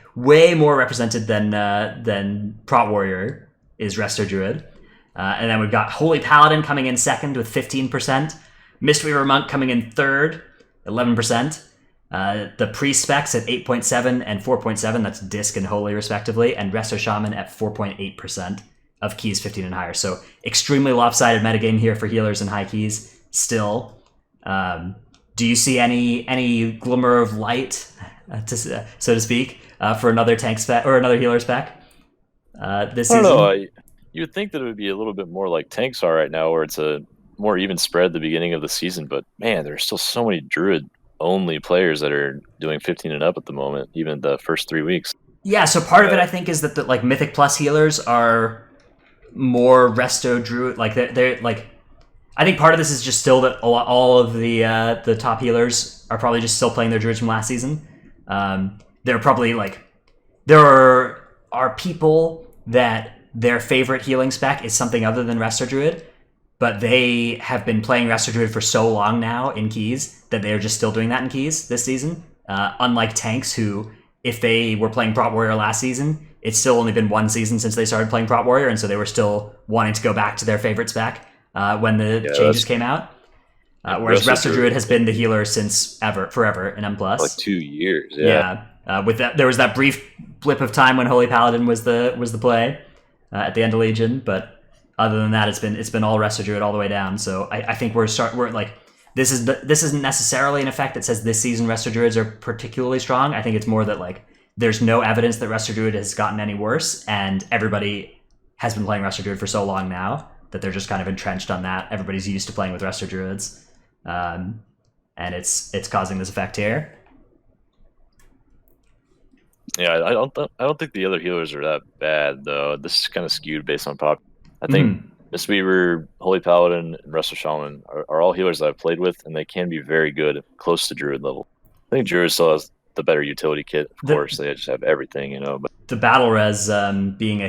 more represented than Prot Warrior is Resto Druid. And then we've got Holy Paladin coming in second with 15%. Mistweaver Monk coming in third, 11%. The Priest specs at 8.7 and 4.7, that's Disc and Holy respectively, and Resto Shaman at 4.8% of keys 15 and higher. So extremely lopsided metagame here for healers and high keys still. Do you see any glimmer of light, so to speak, for another tank spec or another healer spec this season? I don't know. You would think that it would be a little bit more like tanks are right now, where it's a more even spread at the beginning of the season. But man, there's still so many Druid only players that are doing 15 and up at the moment, even the first 3 weeks. Yeah, so part of it I think is that the like Mythic Plus healers are more Resto Druid. Like they're like, I think part of this is just still that all of the top healers are probably just still playing their Druids from last season. They're probably like, there are people that their favorite healing spec is something other than Resto Druid, but they have been playing Resto Druid for so long now in keys that they are just still doing that in keys this season. Unlike tanks, who, if they were playing Prot Warrior last season, it's still only been 1 season since they started playing Prot Warrior, and so they were still wanting to go back to their favorite spec when the changes came out. Whereas Resto Druid has been the healer since forever in M+. Like 2 years, with that, there was that brief blip of time when Holy Paladin was the play at the end of Legion, but other than that, it's been all Resto Druid all the way down. So I think we're like, this isn't necessarily an effect that says this season Resto Druids are particularly strong. I think it's more that like there's no evidence that Resto Druid has gotten any worse, and everybody has been playing Resto Druid for so long now that they're just kind of entrenched on that. Everybody's used to playing with Resto Druids, and it's causing this effect here. Yeah, I don't think the other healers are that bad though. This is kind of skewed based on pop. I think Mistweaver, Holy Paladin, and Resto Shaman are all healers that I've played with, and they can be very good, close to Druid level. I think Druid still has the better utility kit. Of course, they just have everything, you know. But the battle res being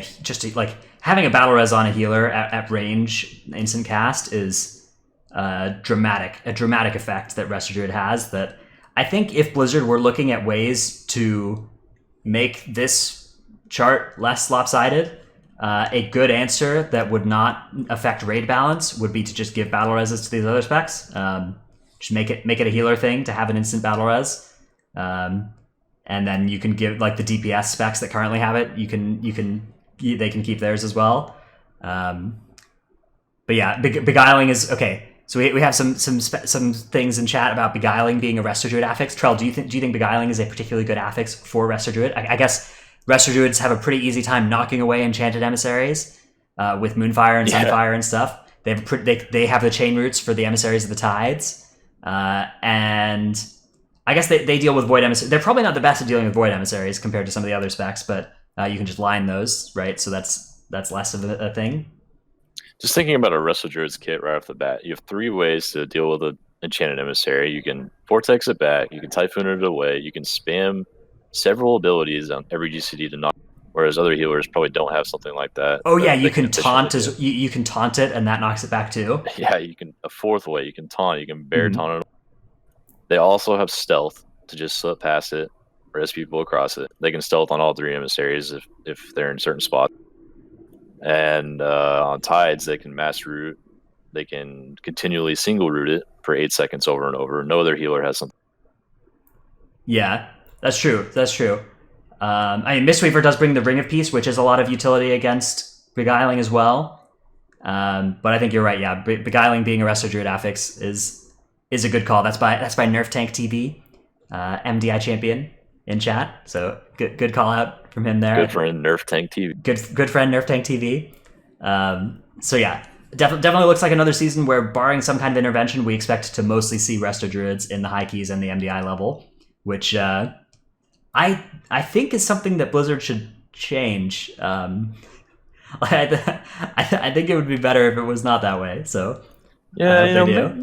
having a battle res on a healer at range instant cast is a dramatic effect that Resto Druid has. That I think if Blizzard were looking at ways to make this chart less lopsided, a good answer that would not affect raid balance would be to just give battle reses to these other specs. Just make it a healer thing to have an instant battle res, and then you can give like the DPS specs that currently have it. They can keep theirs as well. But yeah, beguiling is okay. So we have some things in chat about beguiling being a Resto Druid affix. Trell, do you think beguiling is a particularly good affix for Resto Druid? I guess Resto Druids have a pretty easy time knocking away enchanted emissaries with Moonfire and Sunfire and stuff. They have the chain roots for the emissaries of the tides. And I guess they deal with void emissaries. They're probably not the best at dealing with void emissaries compared to some of the other specs, but you can just line those, right? So that's less of a thing. Just thinking about a Resto Druid's kit right off the bat, you have 3 ways to deal with an enchanted emissary. You can vortex it back, you can typhoon it away, you can spam several abilities on every GCD to knock. Whereas other healers probably don't have something like that. Oh yeah, you can taunt you can taunt it, and that knocks it back too. Yeah, you can a 4th way. You can taunt. You can bear taunt it. They also have stealth to just slip past it, or as people across it. They can stealth on all 3 emissaries if they're in certain spots. And on tides, they can mass root. They can continually single root it for 8 seconds over and over. No other healer has something. Yeah, that's true. That's true. I mean, Mistweaver does bring the Ring of Peace, which is a lot of utility against beguiling as well. But I think you're right. Yeah, beguiling being a Resto Druid affix is a good call. That's by Nerf Tank TV, MDI champion in chat. So good call out from him there. Good friend Nerf Tank TV. Good friend Nerf Tank TV. So yeah, definitely looks like another season where, barring some kind of intervention, we expect to mostly see Resto Druids in the high keys and the MDI level, which I think is something that Blizzard should change. I think it would be better if it was not that way. So yeah,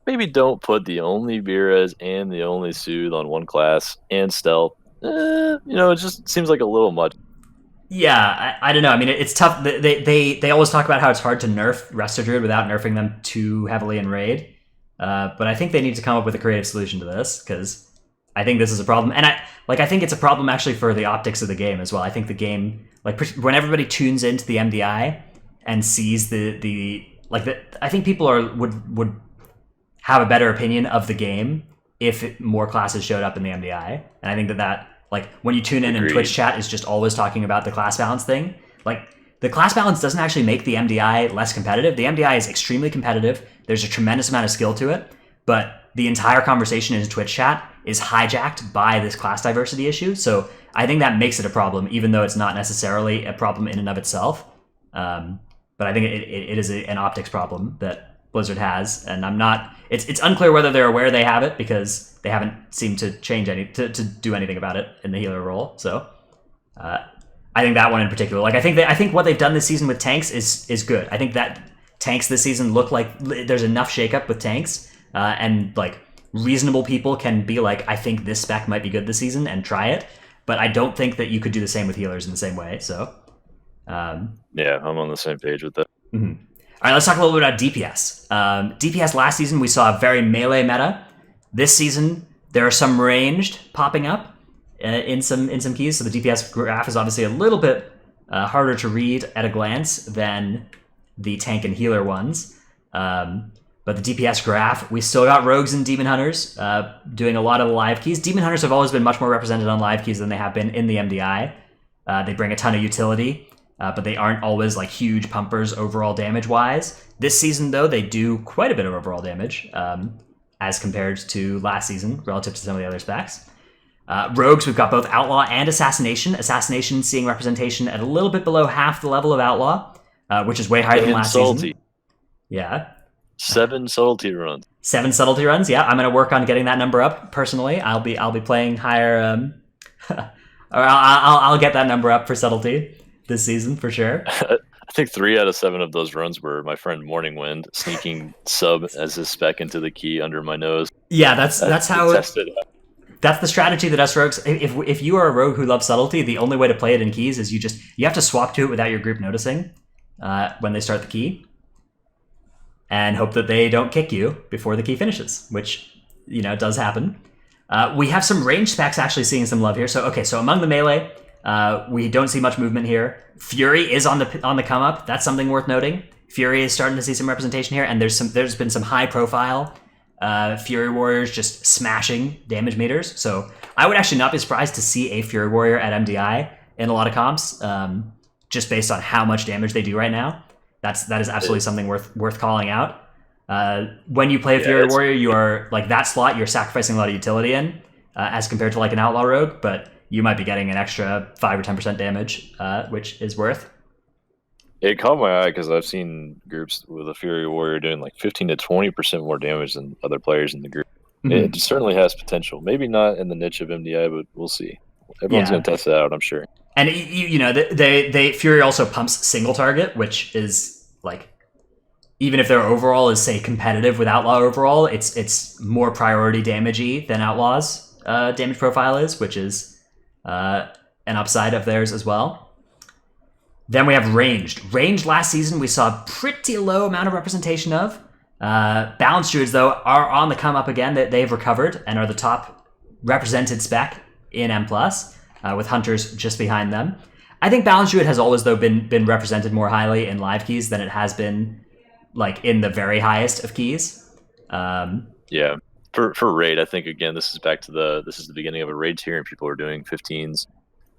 maybe don't put the only Virez and the only Soothe on one class and stealth. It just seems like a little much. Yeah, I don't know. I mean, it's tough. They always talk about how it's hard to nerf Resto Druid without nerfing them too heavily in raid. But I think they need to come up with a creative solution to this, because I think this is a problem, and I think it's a problem actually for the optics of the game as well. I think the game, when everybody tunes into the MDI and sees I think people would have a better opinion of the game if more classes showed up in the MDI. And I think that when you tune in and Twitch chat is just always talking about the class balance thing, the class balance doesn't actually make the MDI less competitive. The MDI is extremely competitive. There's a tremendous amount of skill to it, but the entire conversation in Twitch chat is hijacked by this class diversity issue. So I think that makes it a problem, even though it's not necessarily a problem in and of itself. But I think it is an optics problem that Blizzard has, and it's unclear whether they're aware they have it, because they haven't seemed to change to do anything about it in the healer role. So I think that one in particular, I think what they've done this season with tanks is good. I think that tanks this season look like there's enough shakeup with tanks, and reasonable people can be I think this spec might be good this season and try it. But I don't think that you could do the same with healers in the same way. So yeah, I'm on the same page with that. Mm-hmm. All right, let's talk a little bit about DPS. DPS last season, we saw a very melee meta. This season, there are some ranged popping up in some keys. So the DPS graph is obviously a little bit harder to read at a glance than the tank and healer ones. But the DPS graph, we still got rogues and demon hunters doing a lot of the live keys. Demon hunters have always been much more represented on live keys than they have been in the MDI. They bring a ton of utility, but they aren't always huge pumpers overall damage-wise. This season, though, they do quite a bit of overall damage as compared to last season relative to some of the other specs. Rogues, we've got both Outlaw and Assassination. Assassination seeing representation at a little bit below half the level of Outlaw, which is way higher than last season. Yeah. 7 subtlety runs. 7 subtlety runs. Yeah, I'm going to work on getting that number up personally. I'll be playing higher. Or I'll get that number up for subtlety this season for sure. I think 3 out of 7 of those runs were my friend Morningwind sneaking sub as his spec into the key under my nose. Yeah, that's how. that's the strategy that us rogues. If you are a rogue who loves subtlety, the only way to play it in keys is you have to swap to it without your group noticing when they start the key, and hope that they don't kick you before the key finishes, which does happen. We have some range specs actually seeing some love here. So among the melee, we don't see much movement here. Fury is on the come up. That's something worth noting. Fury is starting to see some representation here, and there's been some high profile Fury Warriors just smashing damage meters. So I would actually not be surprised to see a Fury Warrior at MDI in a lot of comps, just based on how much damage they do right now. That is absolutely something worth calling out. When you play a Fury Warrior, you are like that slot. You're sacrificing a lot of utility in, as compared to like an Outlaw Rogue, but you might be getting an extra 5 or 10% damage, which is worth. It caught my eye because I've seen groups with a Fury Warrior doing like 15 to 20% more damage than other players in the group. Mm-hmm. It certainly has potential. Maybe not in the niche of MDI, but we'll see. Everyone's going to test it out, I'm sure. And they Fury also pumps single target, which is like, even if their overall is say competitive with Outlaw overall, it's more priority damagey than Outlaw's damage profile is, which is an upside of theirs as well. Then we have ranged. Ranged last season we saw a pretty low amount of representation of. Balanced Druids, though, are on the come up again. They've recovered and are the top represented spec in M+, with Hunters just behind them. I think Balanced Druid has always, though, been represented more highly in live keys than it has been like in the very highest of keys. Yeah. For raid, I think, again, this is the beginning of a raid tier and people are doing 15s.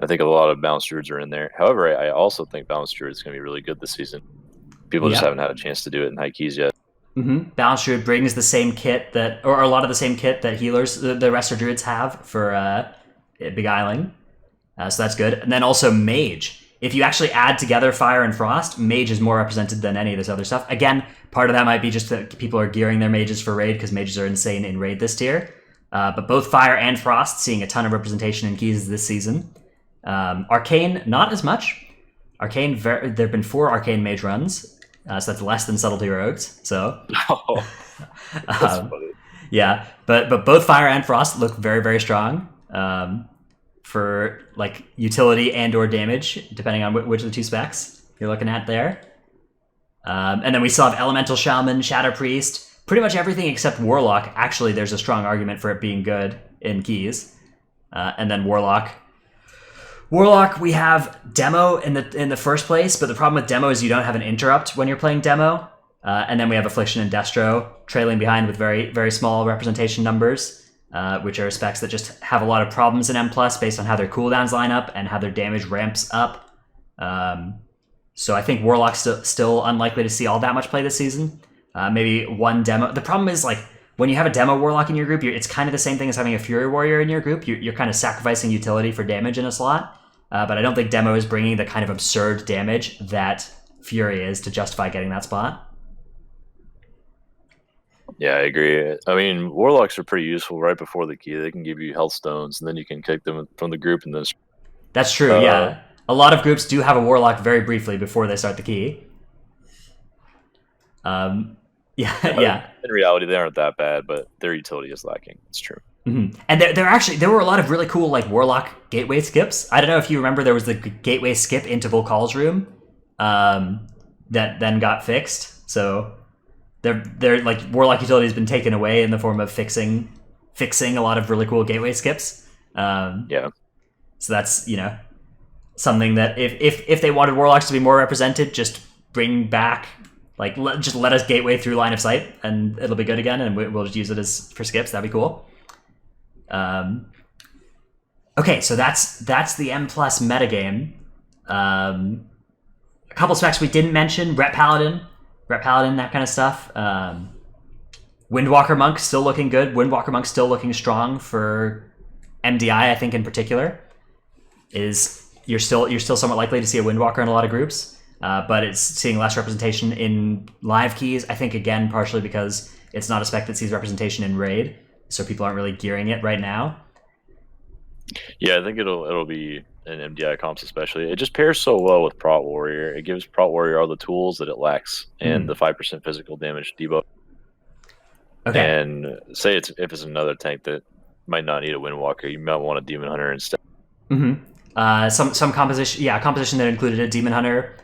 I think a lot of Balanced Druids are in there. However, I also think Balanced Druid is going to be really good this season. People just haven't had a chance to do it in high keys yet. Mm-hmm. Balanced Druid brings the same kit or a lot of the same kit that healers, the rest of Druids have for beguiling. So that's good. And then also Mage. If you actually add together Fire and Frost, Mage is more represented than any of this other stuff. Again, part of that might be just that people are gearing their mages for raid because mages are insane in raid this tier. But both Fire and Frost seeing a ton of representation in keys this season. Arcane, not as much. Arcane, there have been 4 Arcane Mage runs, so that's less than Subtlety Rogues. So, That's funny. Yeah, but both Fire and Frost look very, very strong for like utility and or damage, depending on which of the 2 specs you're looking at there. And then we still have Elemental Shaman, Shadow Priest, pretty much everything except Warlock. Actually, there's a strong argument for it being good in keys. And then Warlock, we have Demo in the first place, but the problem with Demo is you don't have an interrupt when you're playing Demo. And then we have Affliction and Destro trailing behind with very, very small representation numbers, which are specs that just have a lot of problems in M+ based on how their cooldowns line up and how their damage ramps up. So I think Warlock's still unlikely to see all that much play this season. Maybe one Demo. The problem is, like, when you have a Demo Warlock in your group, it's kind of the same thing as having a Fury Warrior in your group. You're kind of sacrificing utility for damage in a slot. But I don't think Demo is bringing the kind of absurd damage that Fury is to justify getting that spot. Yeah, I agree. I mean, Warlocks are pretty useful right before the key. They can give you health stones, and then you can kick them from the group. And then that's true, yeah. A lot of groups do have a Warlock very briefly before they start the key. Yeah. In reality, they aren't that bad, but their utility is lacking. It's true. Mm-hmm. And there were a lot of really cool like Warlock gateway skips. I don't know if you remember, there was the gateway skip into Volkal's room that then got fixed. So they're like Warlock utility has been taken away in the form of fixing a lot of really cool gateway skips. Yeah. So that's something that if they wanted Warlocks to be more represented, just bring back just let us gateway through line of sight and it'll be good again, and we'll just use it as for skips. That'd be cool. Okay, so that's the M+ metagame. A couple specs we didn't mention: Rep Paladin, that kind of stuff. Windwalker Monk still looking good. Windwalker Monk still looking strong for MDI, I think in particular. You're still somewhat likely to see a Windwalker in a lot of groups, but it's seeing less representation in live keys. I think again partially because it's not a spec that sees representation in raid, so people aren't really gearing it right now. Yeah, I think it'll be in MDI comps especially. It just pairs so well with Prot Warrior. It gives Prot Warrior all the tools that it lacks and the 5% physical damage debuff. Okay. And say if it's another tank that might not need a Windwalker. You might want a Demon Hunter instead. Some composition, composition that included a Demon Hunter,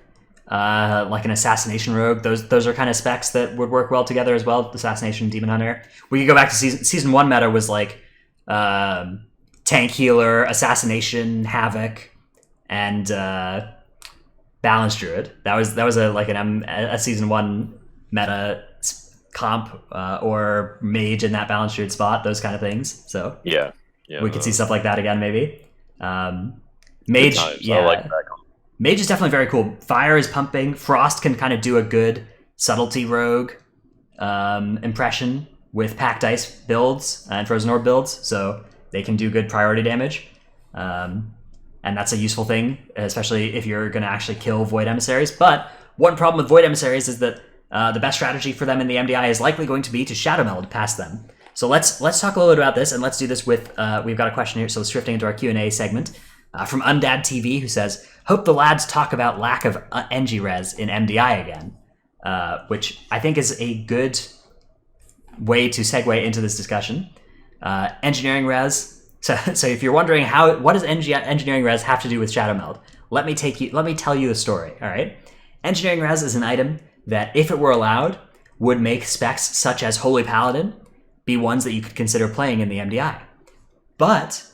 like an Assassination Rogue. Those are kind of specs that would work well together as well. Assassination, Demon Hunter. We could go back to season 1 meta was like Tank Healer, Assassination, Havoc, and Balance Druid. That was a season 1 meta comp, or Mage in that Balance Druid spot. Those kind of things. So yeah, we could see stuff like that again, maybe. Mage, I like that. Mage is definitely very cool. Fire is pumping. Frost can kind of do a good subtlety rogue impression with Packed Ice builds and Frozen Orb builds, so they can do good priority damage. And that's a useful thing, especially if you're going to actually kill Void Emissaries. But one problem with Void Emissaries is that the best strategy for them in the MDI is likely going to be to Shadow Meld past them. So let's talk a little bit about this, and let's do this with, we've got a question here, so let's drifting into our Q&A segment. From Undad TV, who says, hope the lads talk about lack of NG res in MDI again, which I think is a good way to segue into this discussion. Engineering res. So if you're wondering what does engineering res have to do with Shadow Meld, let me tell you the story. All right, engineering res is an item that, if it were allowed, would make specs such as Holy Paladin be ones that you could consider playing in the MDI. But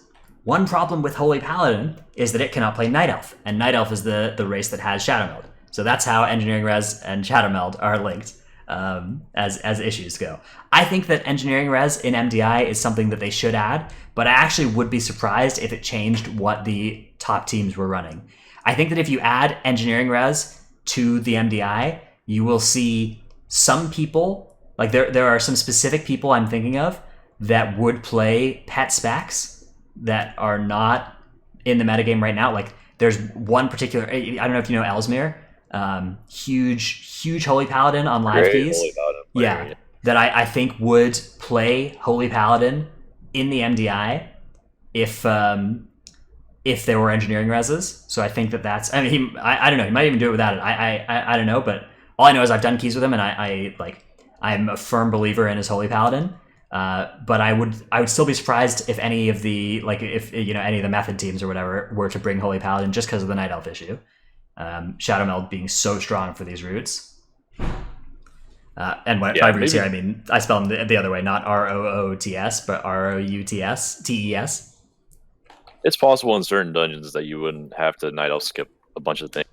one problem with Holy Paladin is that it cannot play Night Elf, and Night Elf is the race that has Shadow Meld. So that's how Engineering Res and Shadow Meld are linked as issues go. I think that Engineering Res in MDI is something that they should add, but I actually would be surprised if it changed what the top teams were running. I think that if you add Engineering Res to the MDI, you will see some people, like there are some specific people I'm thinking of that would play pet specs that are not in the metagame right now. Like there's one particular, I don't know if you know Ellesmere, huge Holy Paladin on live keys. Yeah, that I think would play Holy Paladin in the MDI if there were engineering reses. So I think that's, I mean, I don't know, he might even do it without it. I don't know, but all I know is I've done keys with him, and I'm a firm believer in his Holy Paladin. But I would still be surprised if any of the any of the method teams or whatever were to bring Holy Paladin, just because of the Night Elf issue. Shadow Meld being so strong for these roots. And by roots here, I mean, I spell them the other way, not ROOTS, but ROUTS. It's possible in certain dungeons that you wouldn't have to Night Elf skip a bunch of things.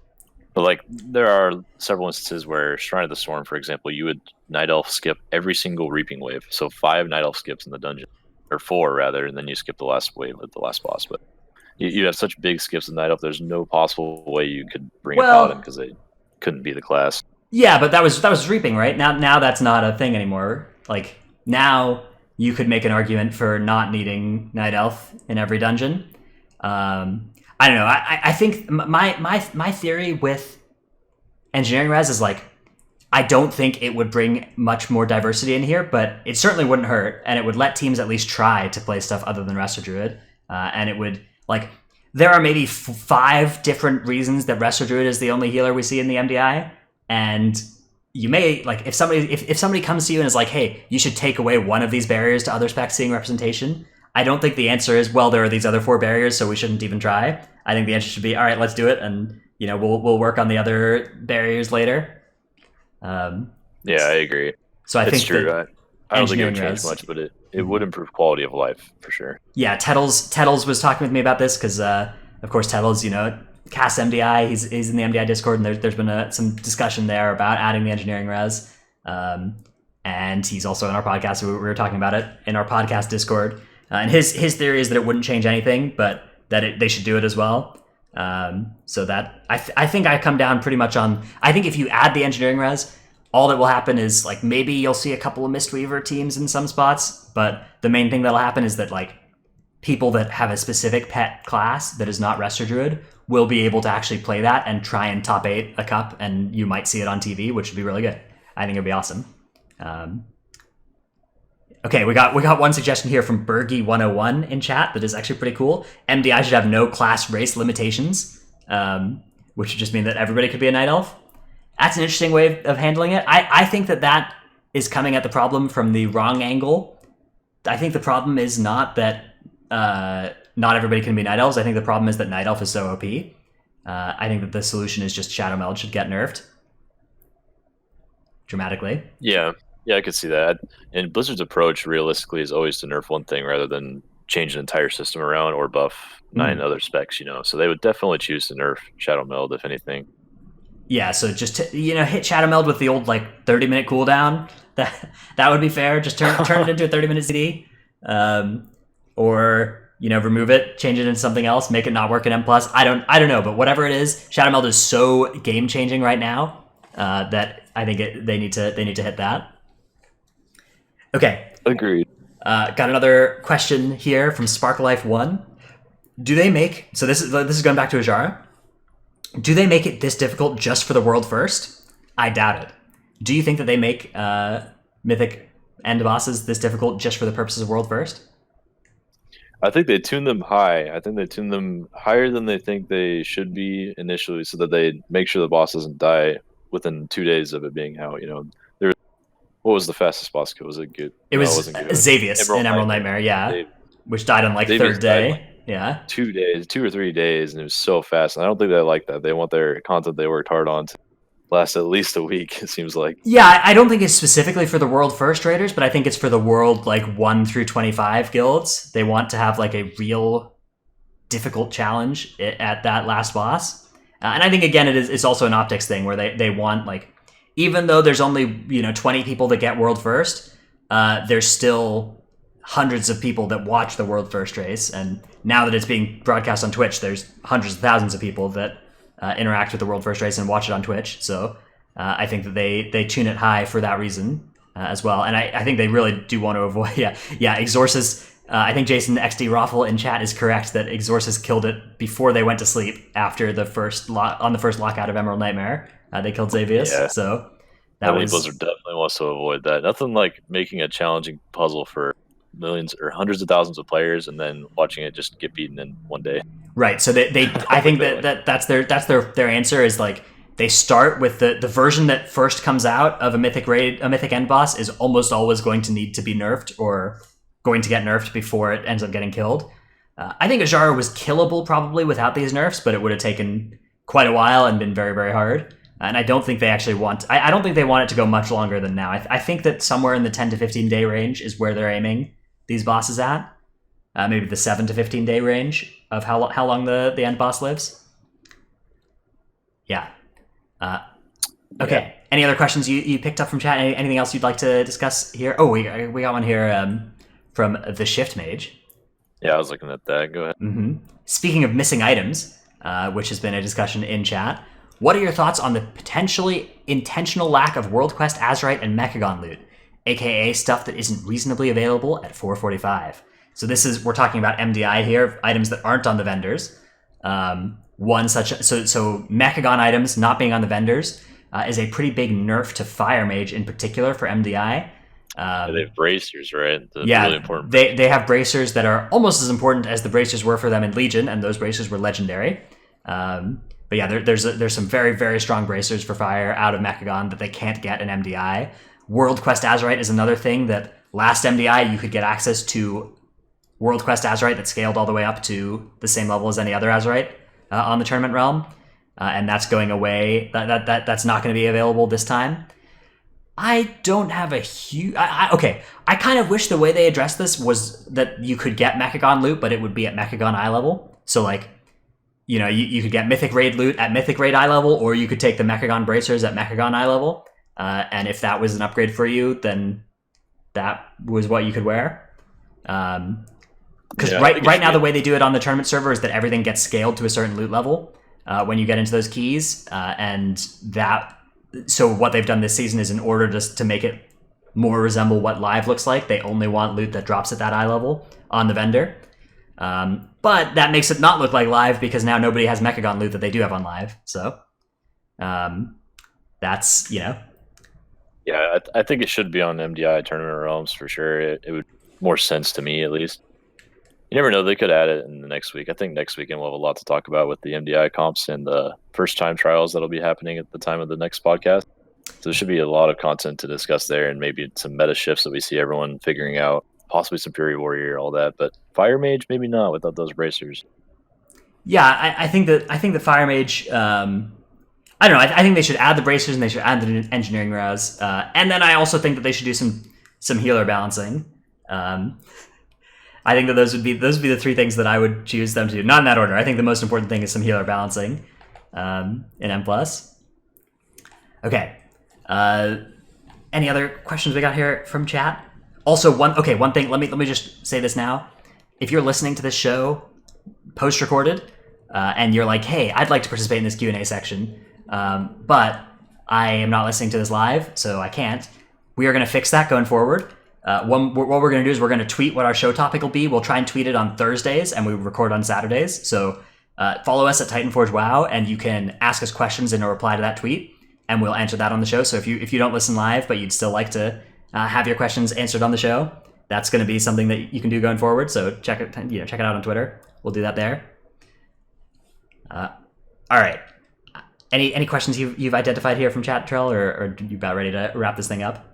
But like, there are several instances where Shrine of the Storm, for example, you would Night Elf skip every single Reaping Wave. So 5 Night Elf skips in the dungeon, or 4 rather, and then you skip the last wave at the last boss. But you have such big skips in Night Elf, there's no possible way you could bring a Paladin, because they couldn't be the class. Yeah, but that was Reaping, right? Now that's not a thing anymore. Like, now you could make an argument for not needing Night Elf in every dungeon. I don't know. I think my theory with engineering res is like, I don't think it would bring much more diversity in here, but it certainly wouldn't hurt, and it would let teams at least try to play stuff other than Resto Druid. And it would, like, there are maybe 5 different reasons that Resto Druid is the only healer we see in the MDI, and you may, like, if somebody comes to you and is like, hey, you should take away one of these barriers to other specs seeing representation, I don't think the answer is, well, there are these other 4 barriers, so we shouldn't even try. I think the answer should be, all right, let's do it, and we'll work on the other barriers later. Yeah, I agree. So I think true. I don't think it would change res, much, but it would improve quality of life for sure. Yeah, Tettles was talking with me about this because, of course, Tettles, casts MDI. He's in the MDI Discord, and there's been some discussion there about adding the engineering res. And he's also in our podcast. So we were talking about it in our podcast Discord. And his theory is that it wouldn't change anything, but that they should do it as well. So that I think I come down pretty much on, I think if you add the engineering res, all that will happen is, like, maybe you'll see a couple of Mistweaver teams in some spots, but the main thing that'll happen is that, like, people that have a specific pet class that is not Resto Druid will be able to actually play that and try and top 8 a cup, and you might see it on TV, which would be really good. I think it'd be awesome. Okay, we got one suggestion here from Bergie101 in chat that is actually pretty cool. MDI should have no class race limitations, which would just mean that everybody could be a Night Elf. That's an interesting way of handling it. I think that is coming at the problem from the wrong angle. I think the problem is not that not everybody can be Night Elves. I think the problem is that Night Elf is so OP. I think that the solution is just Shadow Meld should get nerfed dramatically. Yeah, I could see that. And Blizzard's approach, realistically, is always to nerf one thing rather than change an entire system around or buff 9 other specs. So they would definitely choose to nerf Shadow Meld if anything. Yeah, so just hit Shadow Meld with the old 30-minute cooldown. That would be fair. Just turn it into a 30-minute CD, or remove it, change it into something else, make it not work in M+. I don't know, but whatever it is, Shadow Meld is so game changing right now that I think they need to hit that. Okay. Agreed. Got another question here from SparkLife1. Do they make, so this is going back to Azshara. Do they make it this difficult just for the world first? I doubt it. Do you think that they make Mythic end bosses this difficult just for the purposes of world first? I think they tune them high. I think they tune them higher than they think they should be initially, so that they make sure the boss doesn't die within 2 days of it being out. What was the fastest boss kill? Was it good? It was Xavius in Emerald Nightmare, yeah, which died on third day. Yeah, 2 days, 2 or 3 days, and it was so fast. And I don't think they like that. They want their content they worked hard on to last at least a week. It seems like. Yeah, I don't think it's specifically for the world first raiders, but I think it's for the world 1 through 25 guilds. They want to have a real difficult challenge at that last boss, and I think again it's also an optics thing where they want even though there's only 20 people that get world first, there's still hundreds of people that watch the world first race, and now that it's being broadcast on Twitch, there's hundreds of thousands of people that interact with the world first race and watch it on Twitch. So I think that they tune it high for that reason as well, and I think they really do want to avoid Exorcist. I think Jason XD Raffle in chat is correct that Exorcist killed it before they went to sleep after the first lockout of Emerald Nightmare. They killed Xavius, yeah. So that was... Blizzard definitely wants to avoid that. Nothing like making a challenging puzzle for millions or hundreds of thousands of players and then watching it just get beaten in 1 day. Right. So they I think that's their answer is they start with the version that first comes out of a mythic end boss is almost always going to need to be nerfed or going to get nerfed before it ends up getting killed. I think Azshara was killable probably without these nerfs, but it would have taken quite a while and been very, very hard. And I don't think they actually want... I don't think they want it to go much longer than now. I think that somewhere in the 10 to 15 day range is where they're aiming these bosses at. Maybe the 7 to 15 day range of how long the end boss lives. Yeah. Okay. Yeah. Any other questions you picked up from chat? Anything else you'd like to discuss here? Oh, we got one here from the Shift Mage. Yeah, I was looking at that. Go ahead. Mm-hmm. Speaking of missing items, which has been a discussion in chat, what are your thoughts on the potentially intentional lack of World Quest Azerite and Mechagon loot, aka stuff that isn't reasonably available at 445? So we're talking about MDI here, items that aren't on the vendors. So Mechagon items not being on the vendors is a pretty big nerf to Fire Mage in particular for MDI. They have bracers, right? Really important. They have bracers that are almost as important as the bracers were for them in Legion, and those bracers were legendary. But yeah, there's some very, very strong bracers for Fire out of Mechagon that they can't get in MDI. World Quest Azerite is another thing that last MDI you could get access to World Quest Azerite that scaled all the way up to the same level as any other Azerite on the tournament realm, and that's going away. That's not going to be available this time. I don't have a huge... Okay, I kind of wish the way they addressed this was that you could get Mechagon loot, but it would be at Mechagon eye level. So you could get Mythic Raid loot at Mythic Raid eye level, or you could take the Mechagon bracers at Mechagon eye level. And if that was an upgrade for you, then that was what you could wear. Because right now the way they do it on the tournament server is that everything gets scaled to a certain loot level when you get into those keys, so what they've done this season is in order to make it more resemble what live looks like, they only want loot that drops at that eye level on the vendor. But that makes it not look like live because now nobody has Mechagon loot that they do have on live. So that's, Yeah, I think it should be on MDI Tournament Realms for sure. It would more sense to me, at least. You never know, they could add it in the next week. I think next weekend we'll have a lot to talk about with the MDI comps and the first-time trials that'll be happening at the time of the next podcast. So there should be a lot of content to discuss there and maybe some meta shifts that we see everyone figuring out possibly Superior Warrior, all that. But Fire Mage, maybe not without those bracers. Yeah, I think the Fire Mage. I don't know. I think they should add the bracers and they should add the engineering res. And then I also think that they should do some healer balancing. I think that those would be the three things that I would choose them to do. Not in that order. I think the most important thing is some healer balancing in M+. Okay. Any other questions we got here from chat? Also, one thing. Let me just say this now. If you're listening to this show post-recorded and you're like, hey, I'd like to participate in this Q&A section, but I am not listening to this live, so I can't. We are going to fix that going forward. What we're going to do is we're going to tweet what our show topic will be. We'll try and tweet it on Thursdays, and we record on Saturdays. So follow us at Titanforge WoW, and you can ask us questions in a reply to that tweet, and we'll answer that on the show. So if you don't listen live, but you'd still like to have your questions answered on the show, that's going to be something that you can do going forward. So check it out on Twitter. We'll do that there. All right. Any questions you've identified here from chat, Trell, or are you about ready to wrap this thing up?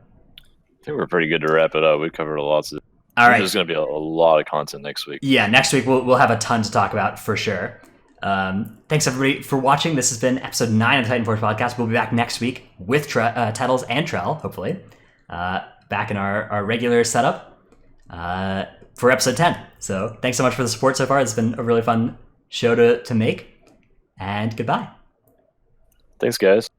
I think we're pretty good to wrap it up. We covered a lot. All right. There's going to be a lot of content next week. Yeah, next week we'll have a ton to talk about for sure. Thanks everybody for watching. This has been episode 9 of the Titanforge podcast. We'll be back next week with Tettles and Trell, hopefully, back in our regular setup for episode 10. So thanks so much for the support so far. It's been a really fun show to make. And goodbye. Thanks, guys.